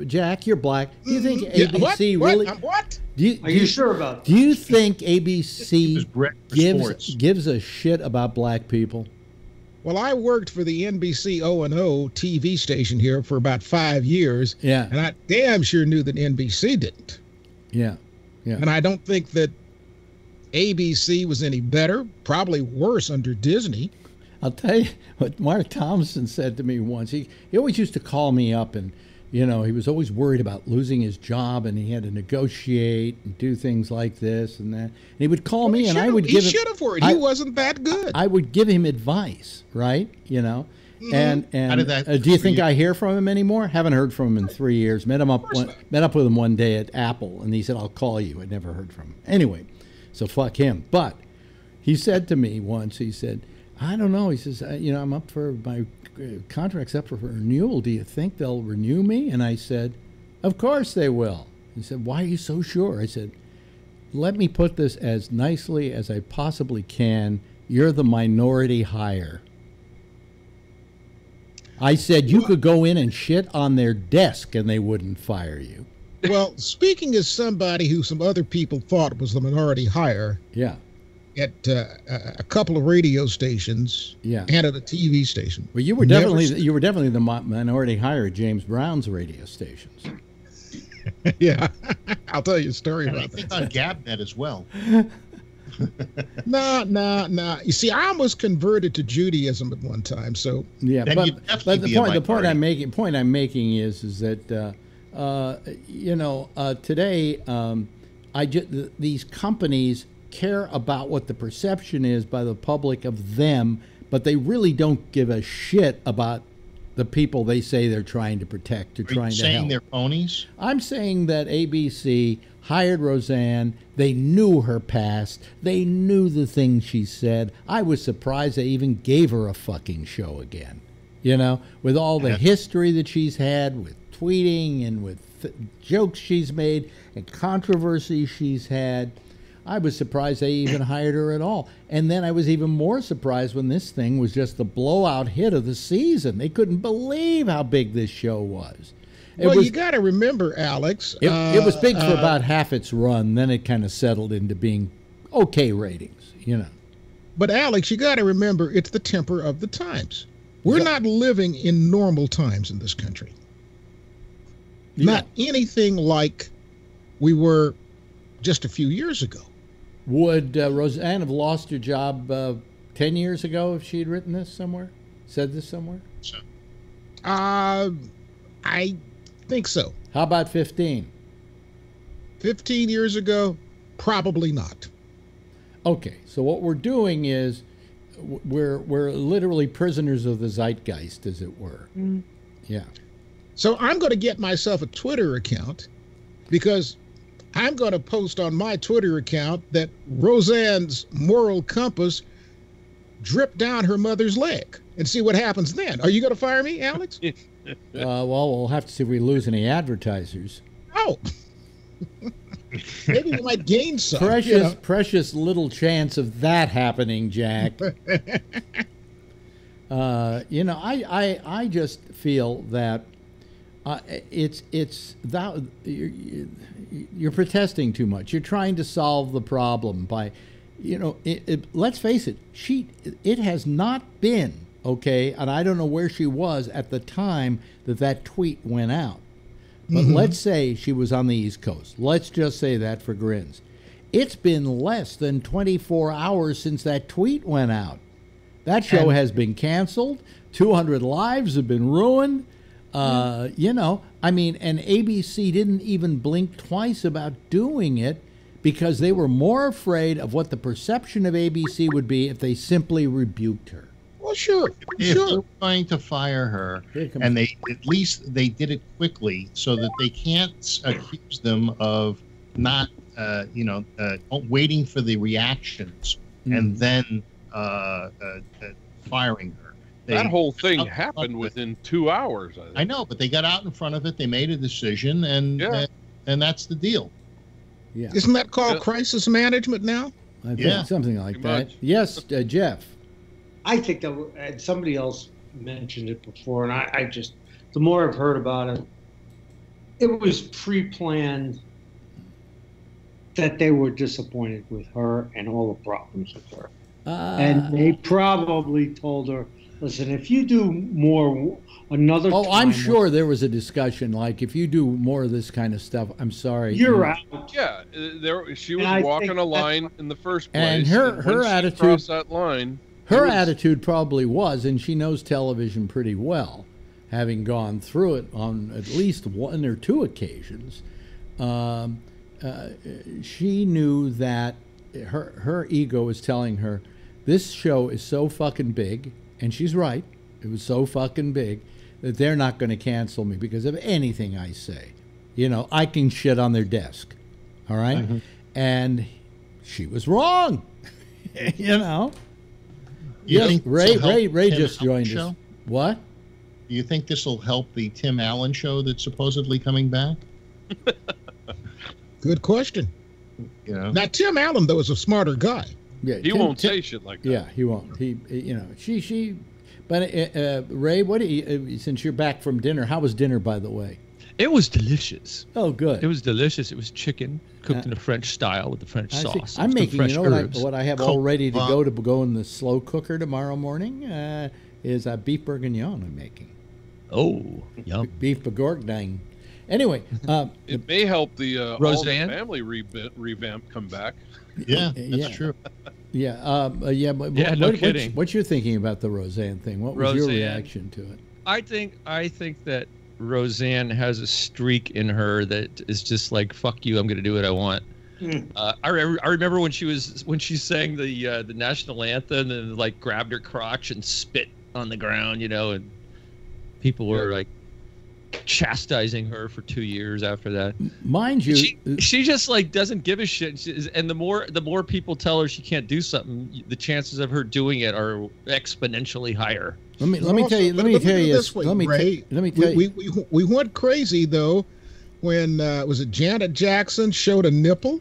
Jack, you're black, do you think ABC really... What? Are you sure about that? Do you think ABC gives a shit about black people? Well, I worked for the NBC O&O TV station here for about 5 years. Yeah. And I damn sure knew that NBC didn't. Yeah. And I don't think that ABC was any better, probably worse under Disney. I'll tell you what Mark Thompson said to me once. He always used to call me up, and he was always worried about losing his job, and he had to negotiate and do things like this and that. And he would call me, and I would give him... He should have for it. He wasn't that good. I would give him advice, right? Mm-hmm. And do you think I hear from him anymore? Haven't heard from him in 3 years. Met up with him one day at Apple, and he said, I'll call you. I never heard from him. Anyway, so fuck him. But he said to me once, he said, I don't know. He says, I'm up for my contract's up for renewal. Do you think they'll renew me? And I said, of course they will. He said, why are you so sure? I said, let me put this as nicely as I possibly can. You're the minority hire. I said, you could go in and shit on their desk and they wouldn't fire you. Well, speaking as somebody who some other people thought was the minority hire. Yeah. At a couple of radio stations, and at a TV station. Well, you were definitely the minority hire at James Brown's radio stations. Yeah, I'll tell you a story about I think on Gabnet as well. No. You see, I almost converted to Judaism at one time. So yeah, but the point I'm making is that today these companies care about what the perception is by the public of them, but they really don't give a shit about the people they say they're trying to protect, or trying to help. Saying they're ponies? I'm saying that ABC hired Roseanne. They knew her past. They knew the things she said. I was surprised they even gave her a fucking show again. You know, with all the history that she's had with tweeting and with jokes she's made and controversy she's had. I was surprised they even hired her at all. And then I was even more surprised when this thing was just the blowout hit of the season. They couldn't believe how big this show was. You got to remember, Alex. It was big for about half its run. Then it kind of settled into being okay ratings, you know. But, Alex, you got to remember, it's the temper of the times. We're not living in normal times in this country. Yeah. Not anything like we were just a few years ago. Would Roseanne have lost her job 10 years ago if she had written this somewhere? Said this somewhere? I think so. How about 15? 15 years ago? Probably not. Okay, so what we're doing is we're literally prisoners of the zeitgeist, as it were. Mm. Yeah. So I'm going to get myself a Twitter account, because I'm going to post on my Twitter account that Roseanne's moral compass dripped down her mother's leg, and see what happens then. Are you going to fire me, Alex? Well, we'll have to see if we lose any advertisers. Oh. Maybe we might gain some. Precious little chance of that happening, Jack. I just feel that you're protesting too much. You're trying to solve the problem by, let's face it, it has not been, okay, and I don't know where she was at the time that tweet went out. But let's say she was on the East Coast. Let's just say that for grins. It's been less than 24 hours since that tweet went out. That show has been canceled. 200 lives have been ruined. And ABC didn't even blink twice about doing it because they were more afraid of what the perception of ABC would be if they simply rebuked her. Well, sure. If they're trying to fire her, and they did it quickly so that they can't accuse them of not, waiting for the reactions and then firing her. That whole thing happened within 2 hours. I know, but they got out in front of it. They made a decision, and that's the deal. Yeah. Isn't that called crisis management now? I think something like that. Much. Yes, Jeff. I think that, and somebody else mentioned it before, and I just, the more I've heard about it, it was pre-planned that they were disappointed with her and all the problems with her. And they probably told her, listen, if you do another time... I'm sure there was a discussion, like, if you do more of this kind of stuff, I'm sorry. You're out. Yeah, she was walking a line in the first place. And her attitude... crossed that line... Her attitude probably was, and she knows television pretty well, having gone through it on at least one or two occasions. She knew that her ego was telling her, this show is so fucking big, and she's right, it was so fucking big, that they're not going to cancel me because of anything I say. I can shit on their desk, all right? Mm-hmm. And she was wrong, Yes, Ray just joined us. What? Do you think this will help the Tim Allen show that's supposedly coming back? Good question. Now, Tim Allen, though, is a smarter guy. Yeah, he won't say shit like that. Yeah, he won't. She. But Ray, what do you? Since you're back from dinner, how was dinner, by the way? It was delicious. Oh, good. It was delicious. It was chicken cooked in a French style with the French sauce. I'm making, what I have all ready to go in the slow cooker tomorrow morning is a beef bourguignon I'm making. Oh, yum. Beef bourguignon. Anyway. It may help the Roseanne? All the family revamp come back. Yeah, that's true. Yeah, no kidding. What you're thinking about the Roseanne thing? What was your reaction to it? I think that Roseanne has a streak in her that is just like, fuck you, I'm going to do what I want. I remember when she sang the national anthem and like grabbed her crotch and spit on the ground, and People were like chastising her for 2 years after that. Mind you, she just like doesn't give a shit. And the more people tell her she can't do something, the chances of her doing it are exponentially higher. Let me tell you this way, Ray. Let me tell you. We went crazy though when was it Janet Jackson showed a nipple?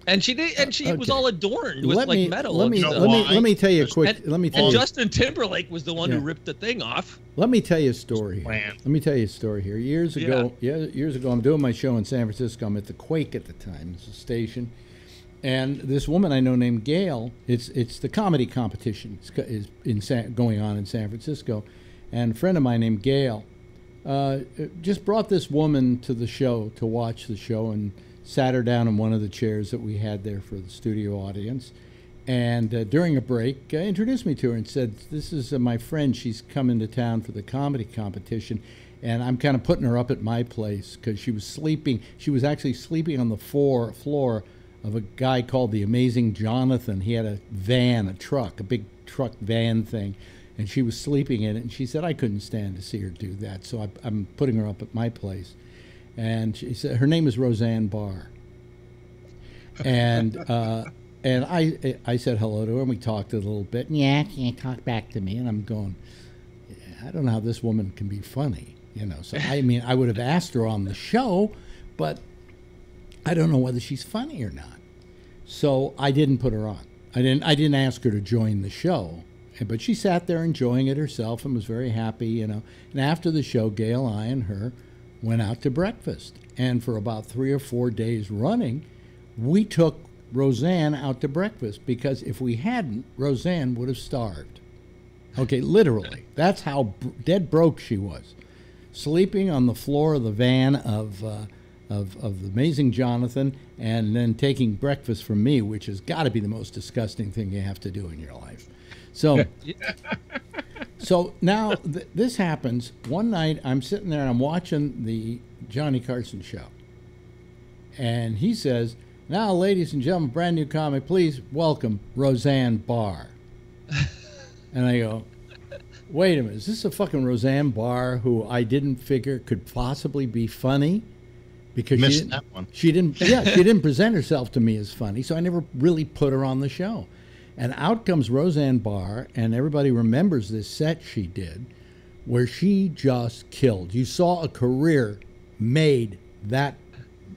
And she did, and she was all adorned with metal. Let me tell you a quick. And Justin Timberlake was the one who ripped the thing off. Let me tell you a story here. Let me tell you a story here. Years ago, I'm doing my show in San Francisco. I'm at the Quake at the time. It's a station, and this woman I know named Gail. It's the comedy competition is going on in San Francisco, and a friend of mine named Gail just brought this woman to the show to watch the show and sat her down in one of the chairs that we had there for the studio audience, and during a break introduced me to her and said, this is my friend, she's coming to town for the comedy competition, and I'm kind of putting her up at my place because she was actually sleeping on the floor of a guy called the Amazing Jonathan. He had a big truck van thing, and she was sleeping in it, and she said I couldn't stand to see her do that, so I'm putting her up at my place. And she said her name is Roseanne Barr, and I said hello to her, and we talked a little bit. And she talked back to me, and I'm going, I don't know how this woman can be funny, So I would have asked her on the show, but I don't know whether she's funny or not. So I didn't put her on. I didn't ask her to join the show, but she sat there enjoying it herself and was very happy, And after the show, Gail, I, and her went out to breakfast, and for about 3 or 4 days running, we took Roseanne out to breakfast, because if we hadn't, Roseanne would have starved. Okay, literally. That's how dead broke she was, sleeping on the floor of the van of the Amazing Jonathan, and then taking breakfast from me, which has got to be the most disgusting thing you have to do in your life. So now this happens. One night I'm sitting there and I'm watching the Johnny Carson show. And he says, now, ladies and gentlemen, brand new comic, please welcome Roseanne Barr. And I go, wait a minute, is this a fucking Roseanne Barr who I didn't figure could possibly be funny? Because she didn't present herself to me as funny, so I never really put her on the show. And out comes Roseanne Barr, and everybody remembers this set she did, where she just killed. You saw a career made that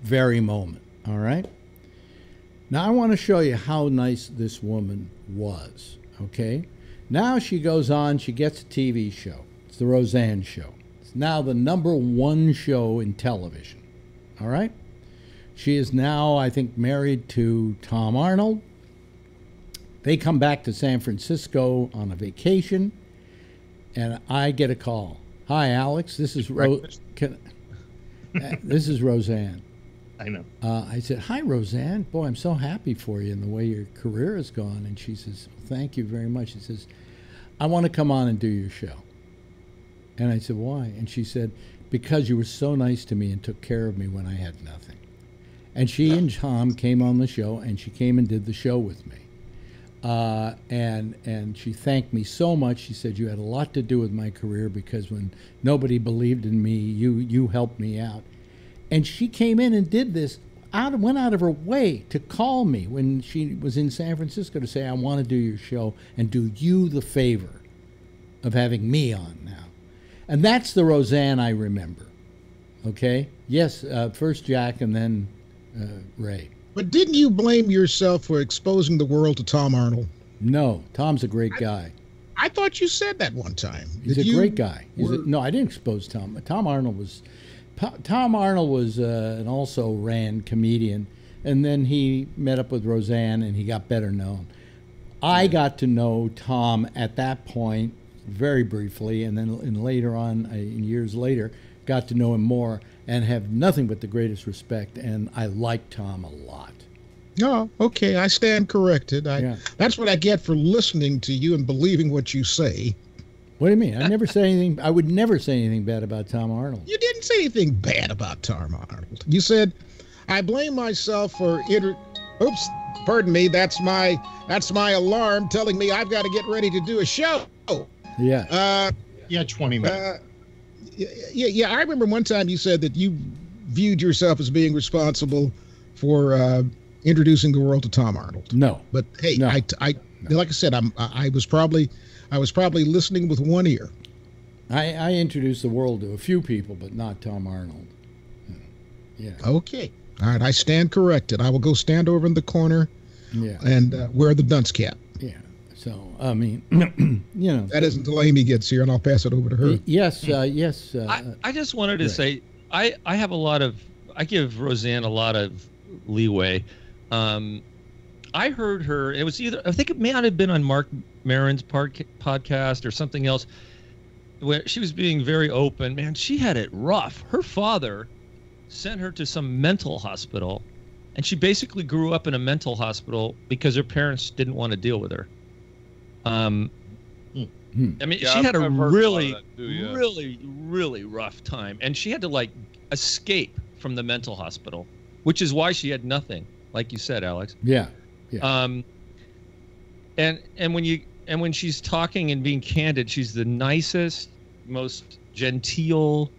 very moment, all right? Now I want to show you how nice this woman was, okay? Now she goes on, she gets a TV show. It's the Roseanne Show. It's now the #1 show in television, all right? She is now, I think, married to Tom Arnold. They come back to San Francisco on a vacation, and I get a call. Hi, Alex. This is this is Roseanne. I know. I said, hi, Roseanne. Boy, I'm so happy for you and the way your career has gone. And she says, thank you very much. She says, I want to come on and do your show. And I said, why? And she said, because you were so nice to me and took care of me when I had nothing. And she and Tom came on the show, and she came and did the show with me. And she thanked me so much. She said, you had a lot to do with my career, because when nobody believed in me, you helped me out. And she came in and did this, went out of her way to call me when she was in San Francisco to say, I want to do your show and do you the favor of having me on now. And that's the Roseanne I remember. Okay? Yes, first Jack and then Ray. But didn't you blame yourself for exposing the world to Tom Arnold? No, Tom's a great guy. I thought you said that one time. He's a great guy. No, I didn't expose Tom. Tom Arnold was an also-ran comedian, and then he met up with Roseanne, and he got better known. I got to know Tom at that point very briefly, and then later on, years later, got to know him more, and have nothing but the greatest respect, and I like Tom a lot. Oh, okay, I stand corrected. That's what I get for listening to you and believing what you say. What do you mean? I never say anything. I would never say anything bad about Tom Arnold. You didn't say anything bad about Tom Arnold. You said, I blame myself for oops, pardon me, that's my alarm telling me I've got to get ready to do a show. Yeah. 20 minutes. Yeah. I remember one time you said that you viewed yourself as being responsible for introducing the world to Tom Arnold. No, but hey, no. Like I said, I was probably listening with one ear. I introduced the world to a few people, but not Tom Arnold. Yeah. Okay. All right. I stand corrected. I will go stand over in the corner. Yeah. And wear the dunce cap. Yeah. So I mean, that isn't until Amy gets here, and I'll pass it over to her. Yes. Yes. I just wanted to say I have I give Roseanne a lot of leeway. I heard her. It was I think it may not have been on Mark Maron's podcast or something else, where she was being very open. Man, she had it rough. Her father sent her to some mental hospital, and she basically grew up in a mental hospital because her parents didn't want to deal with her. I mean, she had a really, really rough time, and she had to like escape from the mental hospital, which is why she had nothing, like you said, Alex. Yeah. And when she's talking and being candid, she's the nicest, most genteel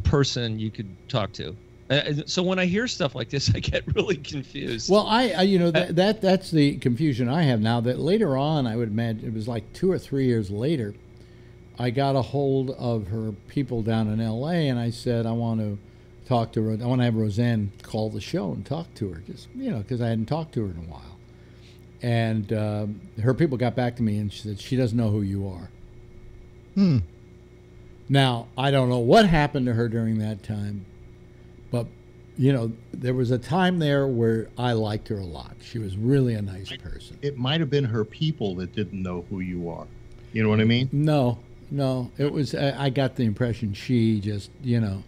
person you could talk to. So when I hear stuff like this, I get really confused. Well, that's the confusion I have now. That later on, I would imagine it was like 2 or 3 years later, I got a hold of her people down in L.A. and I said, I want to talk to her. I want to have Roseanne call the show and talk to her, just because I hadn't talked to her in a while. And her people got back to me and she said she doesn't know who you are. Now I don't know what happened to her during that time, but there was a time there where I liked her a lot. She was really a nice person. It might have been her people that didn't know who you are. You know what I mean? No, it was. I got the impression she just,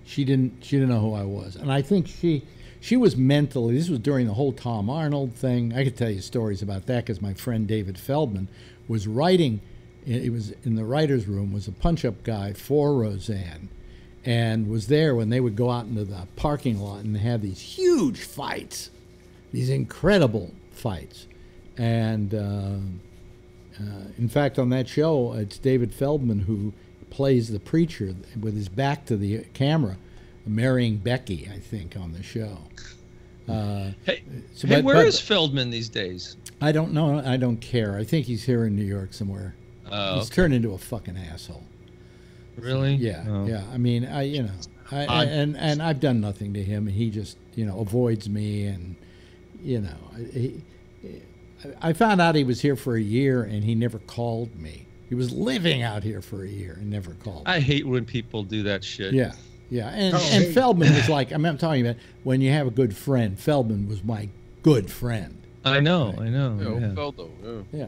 she didn't know who I was, and I think she was mentally. This was during the whole Tom Arnold thing. I could tell you stories about that because my friend David Feldman was writing. He was in the writer's room. Was a punch-up guy for Roseanne, and was there when they would go out into the parking lot and have these huge fights, these incredible fights, and. In fact, on that show, it's David Feldman who plays the preacher with his back to the camera, marrying Becky, I think, on the show. Where is Feldman these days? I don't know. I don't care. I think he's here in New York somewhere. He's turned into a fucking asshole. Really? Yeah. Yeah. I mean, and I've done nothing to him. He just, avoids me, and I found out he was here for a year and he never called me. He was living out here for a year and never called me. I hate when people do that shit. Yeah. And Feldman was like, I'm talking about when you have a good friend. Feldman was my good friend. I know. Yeah. Feldo, yeah.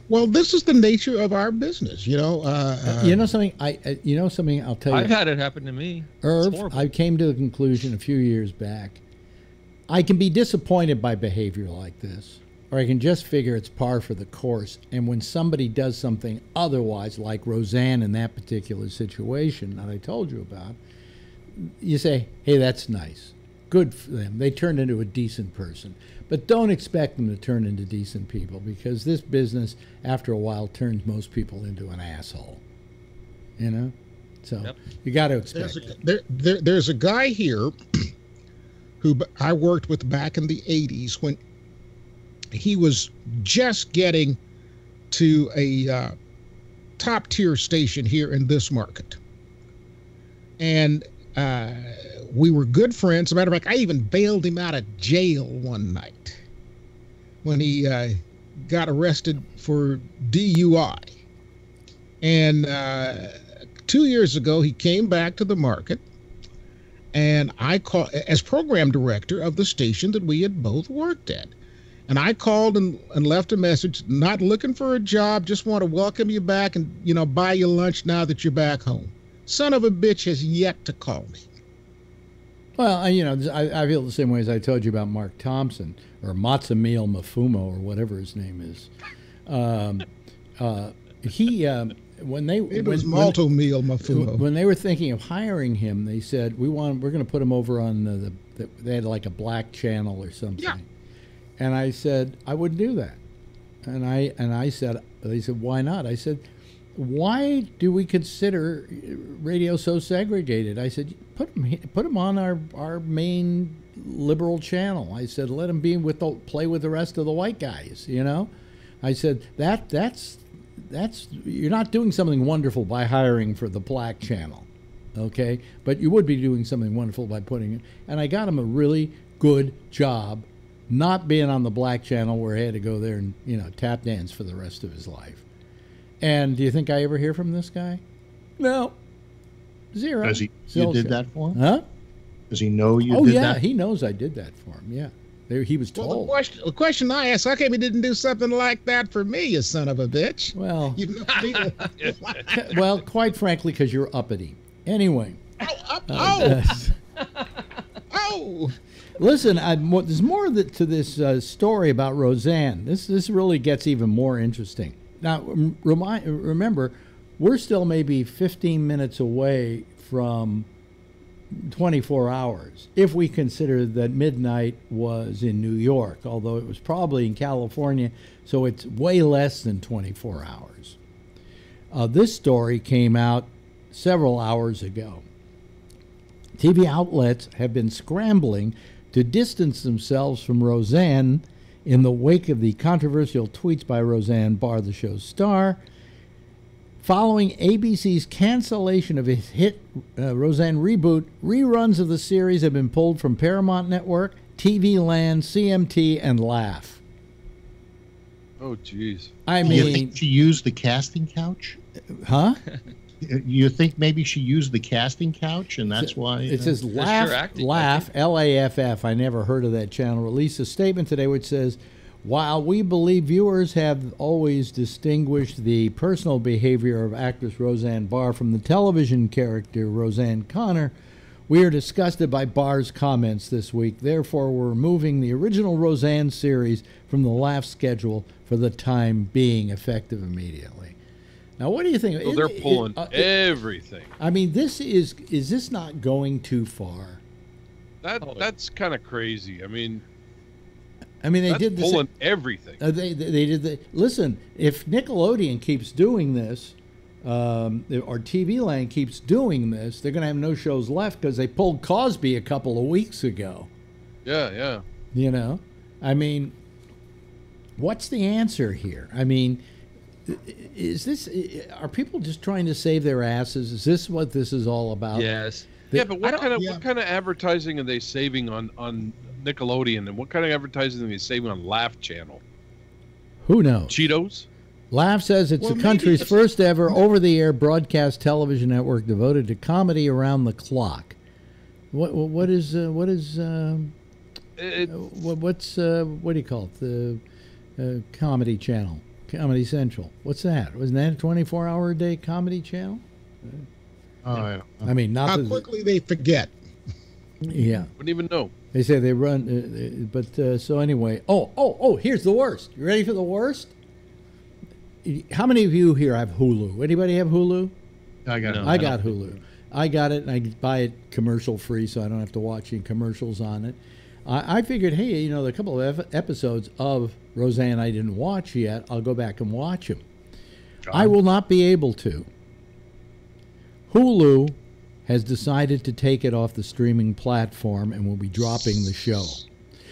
Well, this is the nature of our business, something. I'll tell you. I've had it happen to me. Irv, I came to the conclusion a few years back. I can be disappointed by behavior like this. Or I can just figure it's par for the course. And when somebody does something otherwise, like Roseanne in that particular situation that I told you about, you say, hey, that's nice. Good for them. They turned into a decent person. But don't expect them to turn into decent people, because this business, after a while, turns most people into an asshole. So you got to expect it. There's a guy here who I worked with back in the 80s when he was just getting to a top tier station here in this market. And we were good friends. As a matter of fact, I even bailed him out of jail one night when he got arrested for DUI. And 2 years ago, he came back to the market, and I called as program director of the station that we had both worked at. And I called and left a message, not looking for a job, just want to welcome you back and, buy you lunch now that you're back home. Son of a bitch has yet to call me. Well, I feel the same way as I told you about Mark Thompson or Matsumiel Mafumo or whatever his name is. When they were thinking of hiring him, they said we're going to put him over on they had like a black channel or something. Yeah. And I said I wouldn't do that. And I said, they said, why not? I said, why do we consider radio so segregated? I said, put them on our main liberal channel. I said, let them play with the rest of the white guys. You know, I said that's you're not doing something wonderful by hiring for the black channel, okay? But you would be doing something wonderful by putting it. And I got him a really good job, not being on the black channel where he had to go there and tap dance for the rest of his life. And do you think I ever hear from this guy? No. Zero. Does he? You did that for him? Huh? Does he know you did that? Oh, yeah. He knows I did that for him. Yeah. He was told. Well, the question I asked, how come he didn't do something like that for me, you son of a bitch? Well, well, quite frankly, because you're uppity. Anyway. Oh! Listen, there's more to this story about Roseanne. This really gets even more interesting. Now, remember, we're still maybe 15 minutes away from 24 hours, if we consider that midnight was in New York, although it was probably in California, so it's way less than 24 hours. This story came out several hours ago. TV outlets have been scrambling to distance themselves from Roseanne in the wake of the controversial tweets by Roseanne Barr, the show's star, following ABC's cancellation of its hit Roseanne reboot. Reruns of the series have been pulled from Paramount Network, TV Land, CMT, and Laugh. Oh, jeez. I mean, you think she used the casting couch? Huh? You think maybe she used the casting couch, and that's why? It says Laugh, L-A-F-F. I never heard of that channel. Released a statement today which says, while we believe viewers have always distinguished the personal behavior of actress Roseanne Barr from the television character Roseanne Connor, we are disgusted by Barr's comments this week. Therefore, we're removing the original Roseanne series from the Laugh schedule for the time being, effective immediately. Now, what do you think? So they're pulling everything. I mean, is this not going too far? That's kind of crazy. I mean, they did this. Pulling everything. They did. Listen, if Nickelodeon keeps doing this, or TV Land keeps doing this, they're going to have no shows left because they pulled Cosby a couple of weeks ago. Yeah. I mean, what's the answer here? I mean, are people just trying to save their asses? Is this what this is all about? Yes. But what kind of advertising are they saving on Nickelodeon, and what kind of advertising are they saving on Laugh Channel? Who knows? Cheetos? Laugh says it's the country's first ever over-the-air broadcast television network devoted to comedy around the clock. What do you call it? The comedy channel, Comedy Central. What's that? Wasn't that a 24-hour-a-day comedy channel? I mean, not how quickly they forget. Yeah, wouldn't even know. They say they run, so anyway. Oh! Here's the worst. You ready for the worst? How many of you here have Hulu? Anybody have Hulu? I got Hulu. I got it, and I buy it commercial free, so I don't have to watch any commercials on it. I figured, hey, there are a couple of episodes of Roseanne I didn't watch yet. I'll go back and watch them. I will not be able to. Hulu has decided to take it off the streaming platform and will be dropping the show.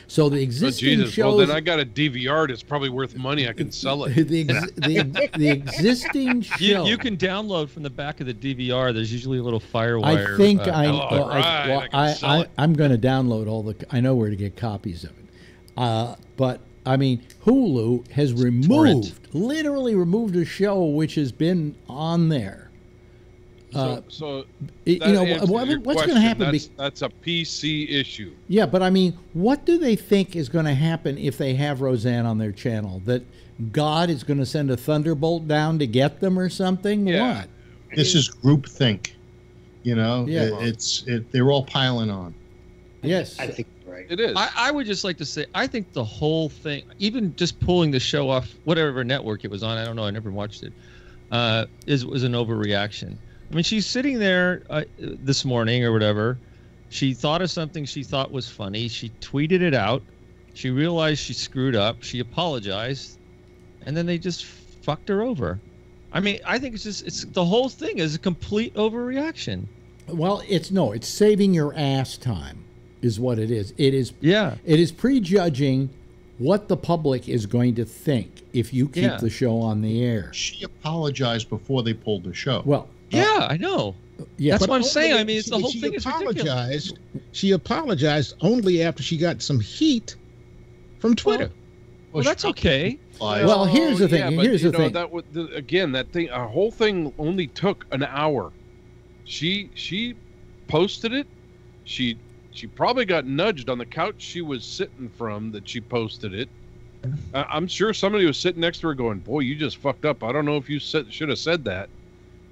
So the existing shows... Well, then I got a DVR that's probably worth money. I can sell it. the existing show... You can download from the back of the DVR. There's usually a little firewire. I think I'm going to download all the... I know where to get copies of it. But, I mean, Hulu has literally removed a show which has been on there. What's going to happen? That's a PC issue. Yeah, but I mean, what do they think is going to happen if they have Roseanne on their channel? That God is going to send a thunderbolt down to get them or something? Yeah. What? This is groupthink. They're all piling on. Yes, I think you're right. It is. I would just like to say, I think the whole thing, even just pulling the show off whatever network it was on, I don't know, I never watched it, was an overreaction. I mean, she's sitting there this morning or whatever. She thought of something she thought was funny. She tweeted it out. She realized she screwed up. She apologized. And then they just fucked her over. I mean, I think it's the whole thing is a complete overreaction. Well, it's saving your ass time is what it is. It is It is prejudging what the public is going to think if you keep the show on the air. She apologized before they pulled the show. Well, I know. Yeah, that's what I'm saying. I mean, it's the whole thing is ridiculous. She apologized only after she got some heat from Twitter. Well, that's okay. Well, here's the thing. Yeah, but, here's the thing. That again, that thing, a whole thing only took an hour. She posted it. She probably got nudged on the couch she was sitting from that she posted it. I'm sure somebody was sitting next to her going, "Boy, you just fucked up. I don't know if you should have said that."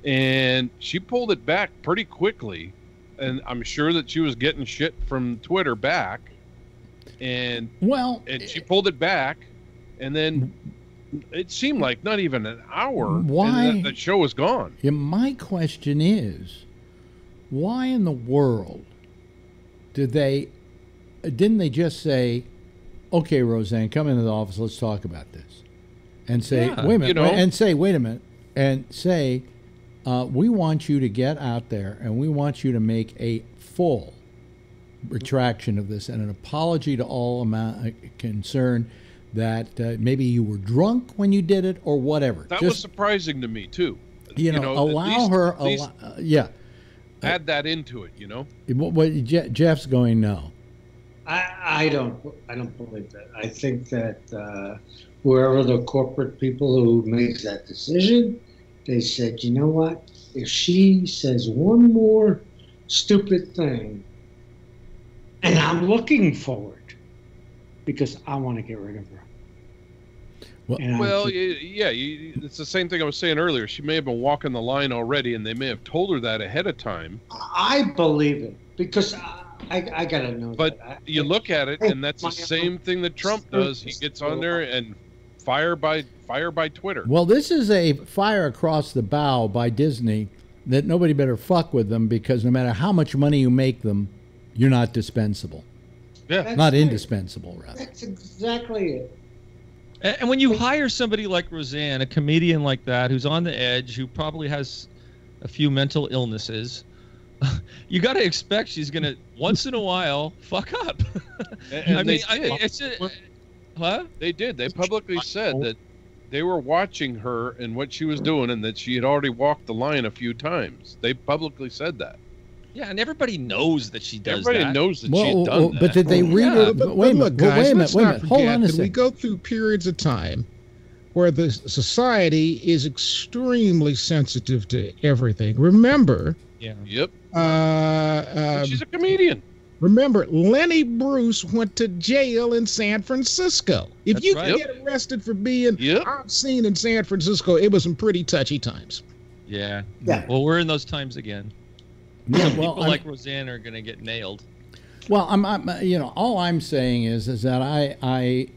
And she pulled it back pretty quickly, and I'm sure that she was getting shit from Twitter back. And she pulled it back, and then it seemed like not even an hour. Why? And that show was gone. Yeah, my question is, why in the world didn't they just say, "Okay, Roseanne, come into the office. Let's talk about this," and say, "Wait a minute," and say, "Wait a minute," and say, "We want you to get out there, and we want you to make a full retraction of this and an apology to all concerned that maybe you were drunk when you did it or whatever." That was surprising to me too. Allow her. Add that into it. Jeff's going no. I don't believe that. I think that whoever the corporate people who made that decision, they said, you know what? If she says one more stupid thing, and I'm looking forward because I want to get rid of her. It's the same thing I was saying earlier. She may have been walking the line already, and they may have told her that ahead of time. I believe it because I gotta know. But you look at it, and that's the same thing that Trump does. He gets on there and fire by Twitter. Well, this is a fire across the bow by Disney that nobody better fuck with them because no matter how much money you make them, you're not dispensable. Yeah, not indispensable, rather. That's exactly it. And when you hire somebody like Roseanne, a comedian like that, who's on the edge, who probably has a few mental illnesses, you got to expect she's going to, once in a while, fuck up. They did. They publicly said that they were watching her and what she was doing and that she had already walked the line a few times. They publicly said that. Yeah, and everybody knows that she does Everybody knows that she had done that. But did they read it? Wait a minute. Hold on a second. We go through periods of time where the society is extremely sensitive to everything. Remember. Yeah. Yep. She's a comedian. Remember, Lenny Bruce went to jail in San Francisco. If you could get arrested for being obscene in San Francisco, it was some pretty touchy times. Yeah. Well, we're in those times again. Yeah, people like Roseanne are going to get nailed. Well, all I'm saying is that I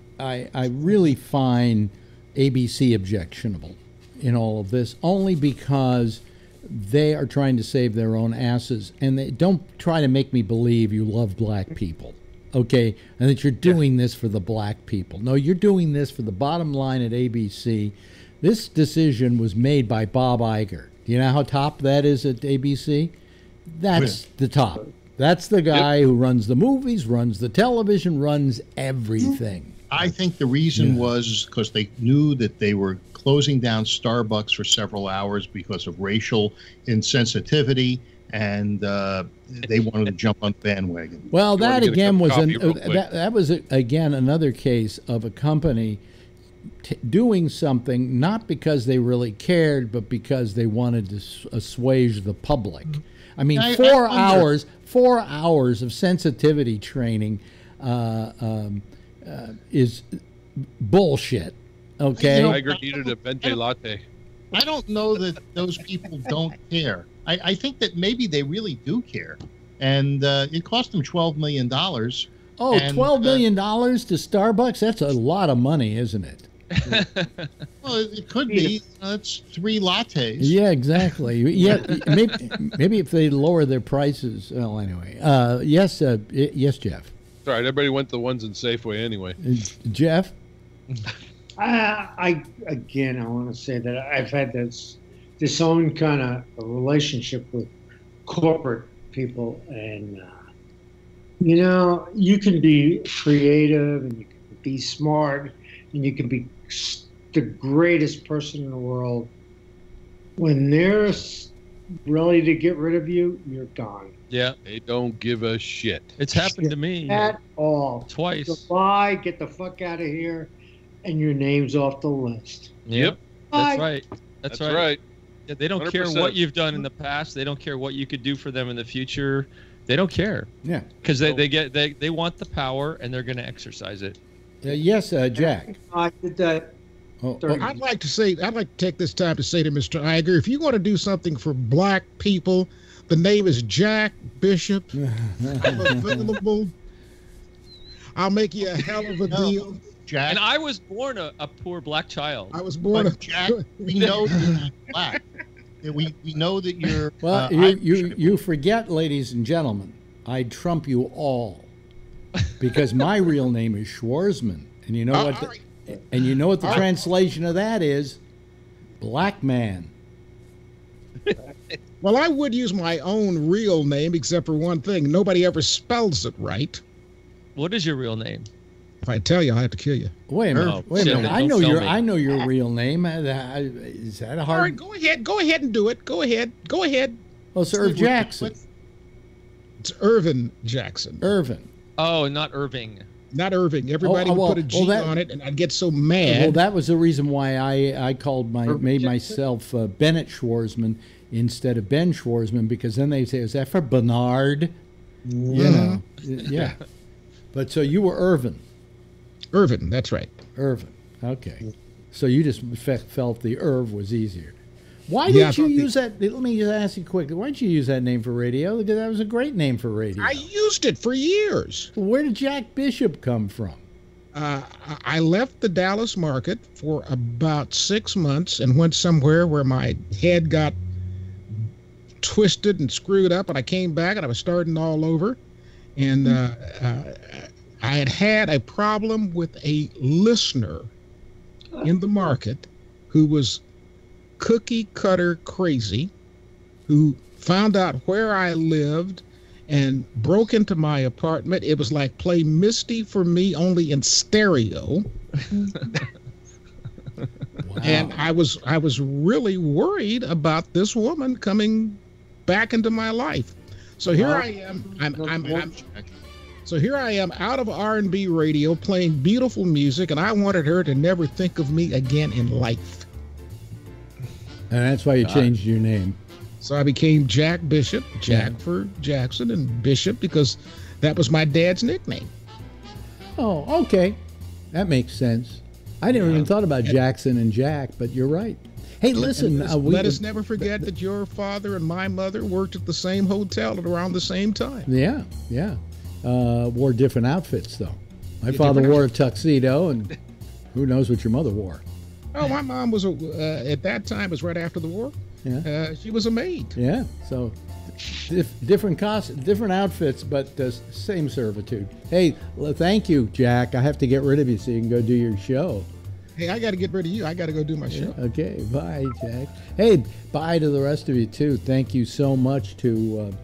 really find ABC objectionable in all of this, only because they are trying to save their own asses, and they don't try to make me believe you love black people, okay, and that you're doing this for the black people. No, you're doing this for the bottom line at ABC. This decision was made by Bob Iger. Do you know how top that is at ABC? That's the top. That's the guy who runs the movies, runs the television, runs everything. I think the reason was because they knew that they were closing down Starbucks for several hours because of racial insensitivity, and they wanted to jump on the bandwagon. Well, that again was that was again another case of a company doing something not because they really cared, but because they wanted to assuage the public. I mean, 4 hours of sensitivity training is bullshit. Okay. Tiger needed a venti latte. I don't know that those people don't care. I think that maybe they really do care. And it cost them $12 million. Oh, $12 million to Starbucks? That's a lot of money, isn't it? Well, it could be. That's 3 lattes. Yeah, exactly. Yeah, maybe if they lower their prices. Well, anyway. Yes, Jeff. All right, everybody went to the ones in Safeway anyway. Jeff? I want to say that I've had this own kind of relationship with corporate people, and you can be creative and you can be smart and you can be the greatest person in the world. When they're ready to get rid of you, you're gone. Yeah, they don't give a shit. It's happened to me at all. Twice. Goodbye, get the fuck out of here, and your name's off the list. Yep, that's right. That's right. Yeah, they don't 100%. Care what you've done in the past. They don't care what you could do for them in the future. They don't care. Yeah, because they want the power and they're going to exercise it. Yes, Jack. I did that. I'd like to take this time to say to Mr. Iger, if you want to do something for black people, the name is Jack Bishop. I'm available. I'll make you a hell of a deal. Jack. And I was born a poor black child. I was born Jack. We know that you're black. We know that you're. Well, you forget, ladies and gentlemen, I'd trump you all, because my real name is Schwarzman, and you know what? And you know what the translation of that is? Black man. Well, I would use my own real name, except for one thing. Nobody ever spells it right. What is your real name? If I tell you, I'll have to kill you. Wait a minute. I know your real name. Is that a hard? All right, go ahead. Go ahead and do it. Go ahead. Oh, it's Irv Jackson. It's Irvin Jackson. Irvin. Oh, not Irving. Not Irving. Everybody would put a G on it, and I'd get so mad. Well, that was the reason why I made myself Bennett Schwarzman instead of Ben Schwarzman, because then they say, "Is that for Bernard?" You know, yeah. But so you were Irvin. Irvin, that's right. Irvin. Okay. So you just felt the Irv was easier. Why didn't you use that? Let me just ask you quickly. Why didn't you use that name for radio? Because that was a great name for radio. I used it for years. Where did Jack Bishop come from? I left the Dallas market for about 6 months and went somewhere where my head got twisted and screwed up, and I came back and I was starting all over. And I had a problem with a listener in the market who was cookie cutter crazy, who found out where I lived and broke into my apartment. It was like Play Misty for me, only in stereo. Wow. And I was really worried about this woman coming back into my life. So here I am. So here I am out of R&B radio playing beautiful music, and I wanted her to never think of me again in life. And that's why you changed your name. So I became Jack Bishop, Jack for Jackson, and Bishop because that was my dad's nickname. Oh, okay. That makes sense. I didn't even thought about Jackson and Jack, but you're right. Hey, listen. Let us never forget that your father and my mother worked at the same hotel at around the same time. Yeah. Wore different outfits, though. My father wore a tuxedo, and who knows what your mother wore. Oh, my mom was, at that time, it was right after the war. Yeah. She was a maid. Yeah, so different outfits, but same servitude. Hey, thank you, Jack. I have to get rid of you so you can go do your show. Hey, I got to get rid of you. I got to go do my show. Okay, bye, Jack. Hey, bye to the rest of you, too. Thank you so much to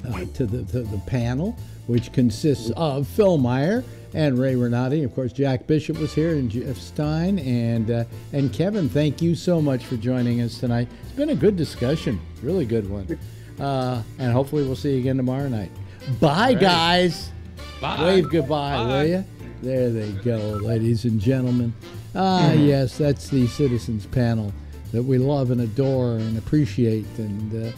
the panel, which consists of Phil Meyer and Ray Renati. Of course, Jack Bishop was here, and Jeff Stein, and Kevin. Thank you so much for joining us tonight. It's been a good discussion, really good one. And hopefully we'll see you again tomorrow night. Bye, guys. Bye. Wave goodbye, will you? There they go, ladies and gentlemen. Yes, that's the Citizens Panel that we love and adore and appreciate, and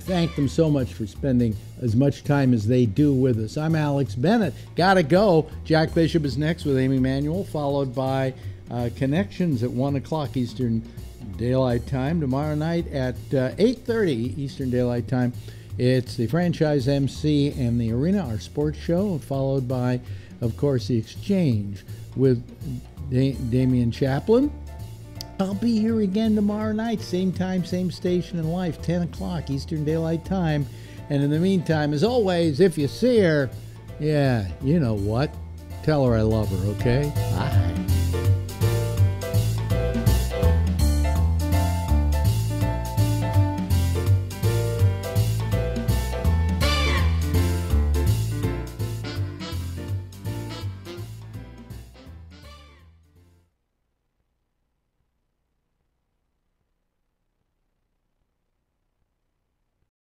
thank them so much for spending as much time as they do with us. I'm Alex Bennett. Gotta go. Jack Bishop is next with Amy Manuel, followed by Connections at 1 o'clock Eastern Daylight Time. Tomorrow night at 8:30 Eastern Daylight Time, it's the Franchise MC and the Arena, our sports show, followed by, of course, the Exchange with Damian Chaplin. I'll be here again tomorrow night, same time, same station in life, 10 o'clock Eastern Daylight Time. And in the meantime, as always, if you see her, yeah, you know what? Tell her I love her, okay? Bye.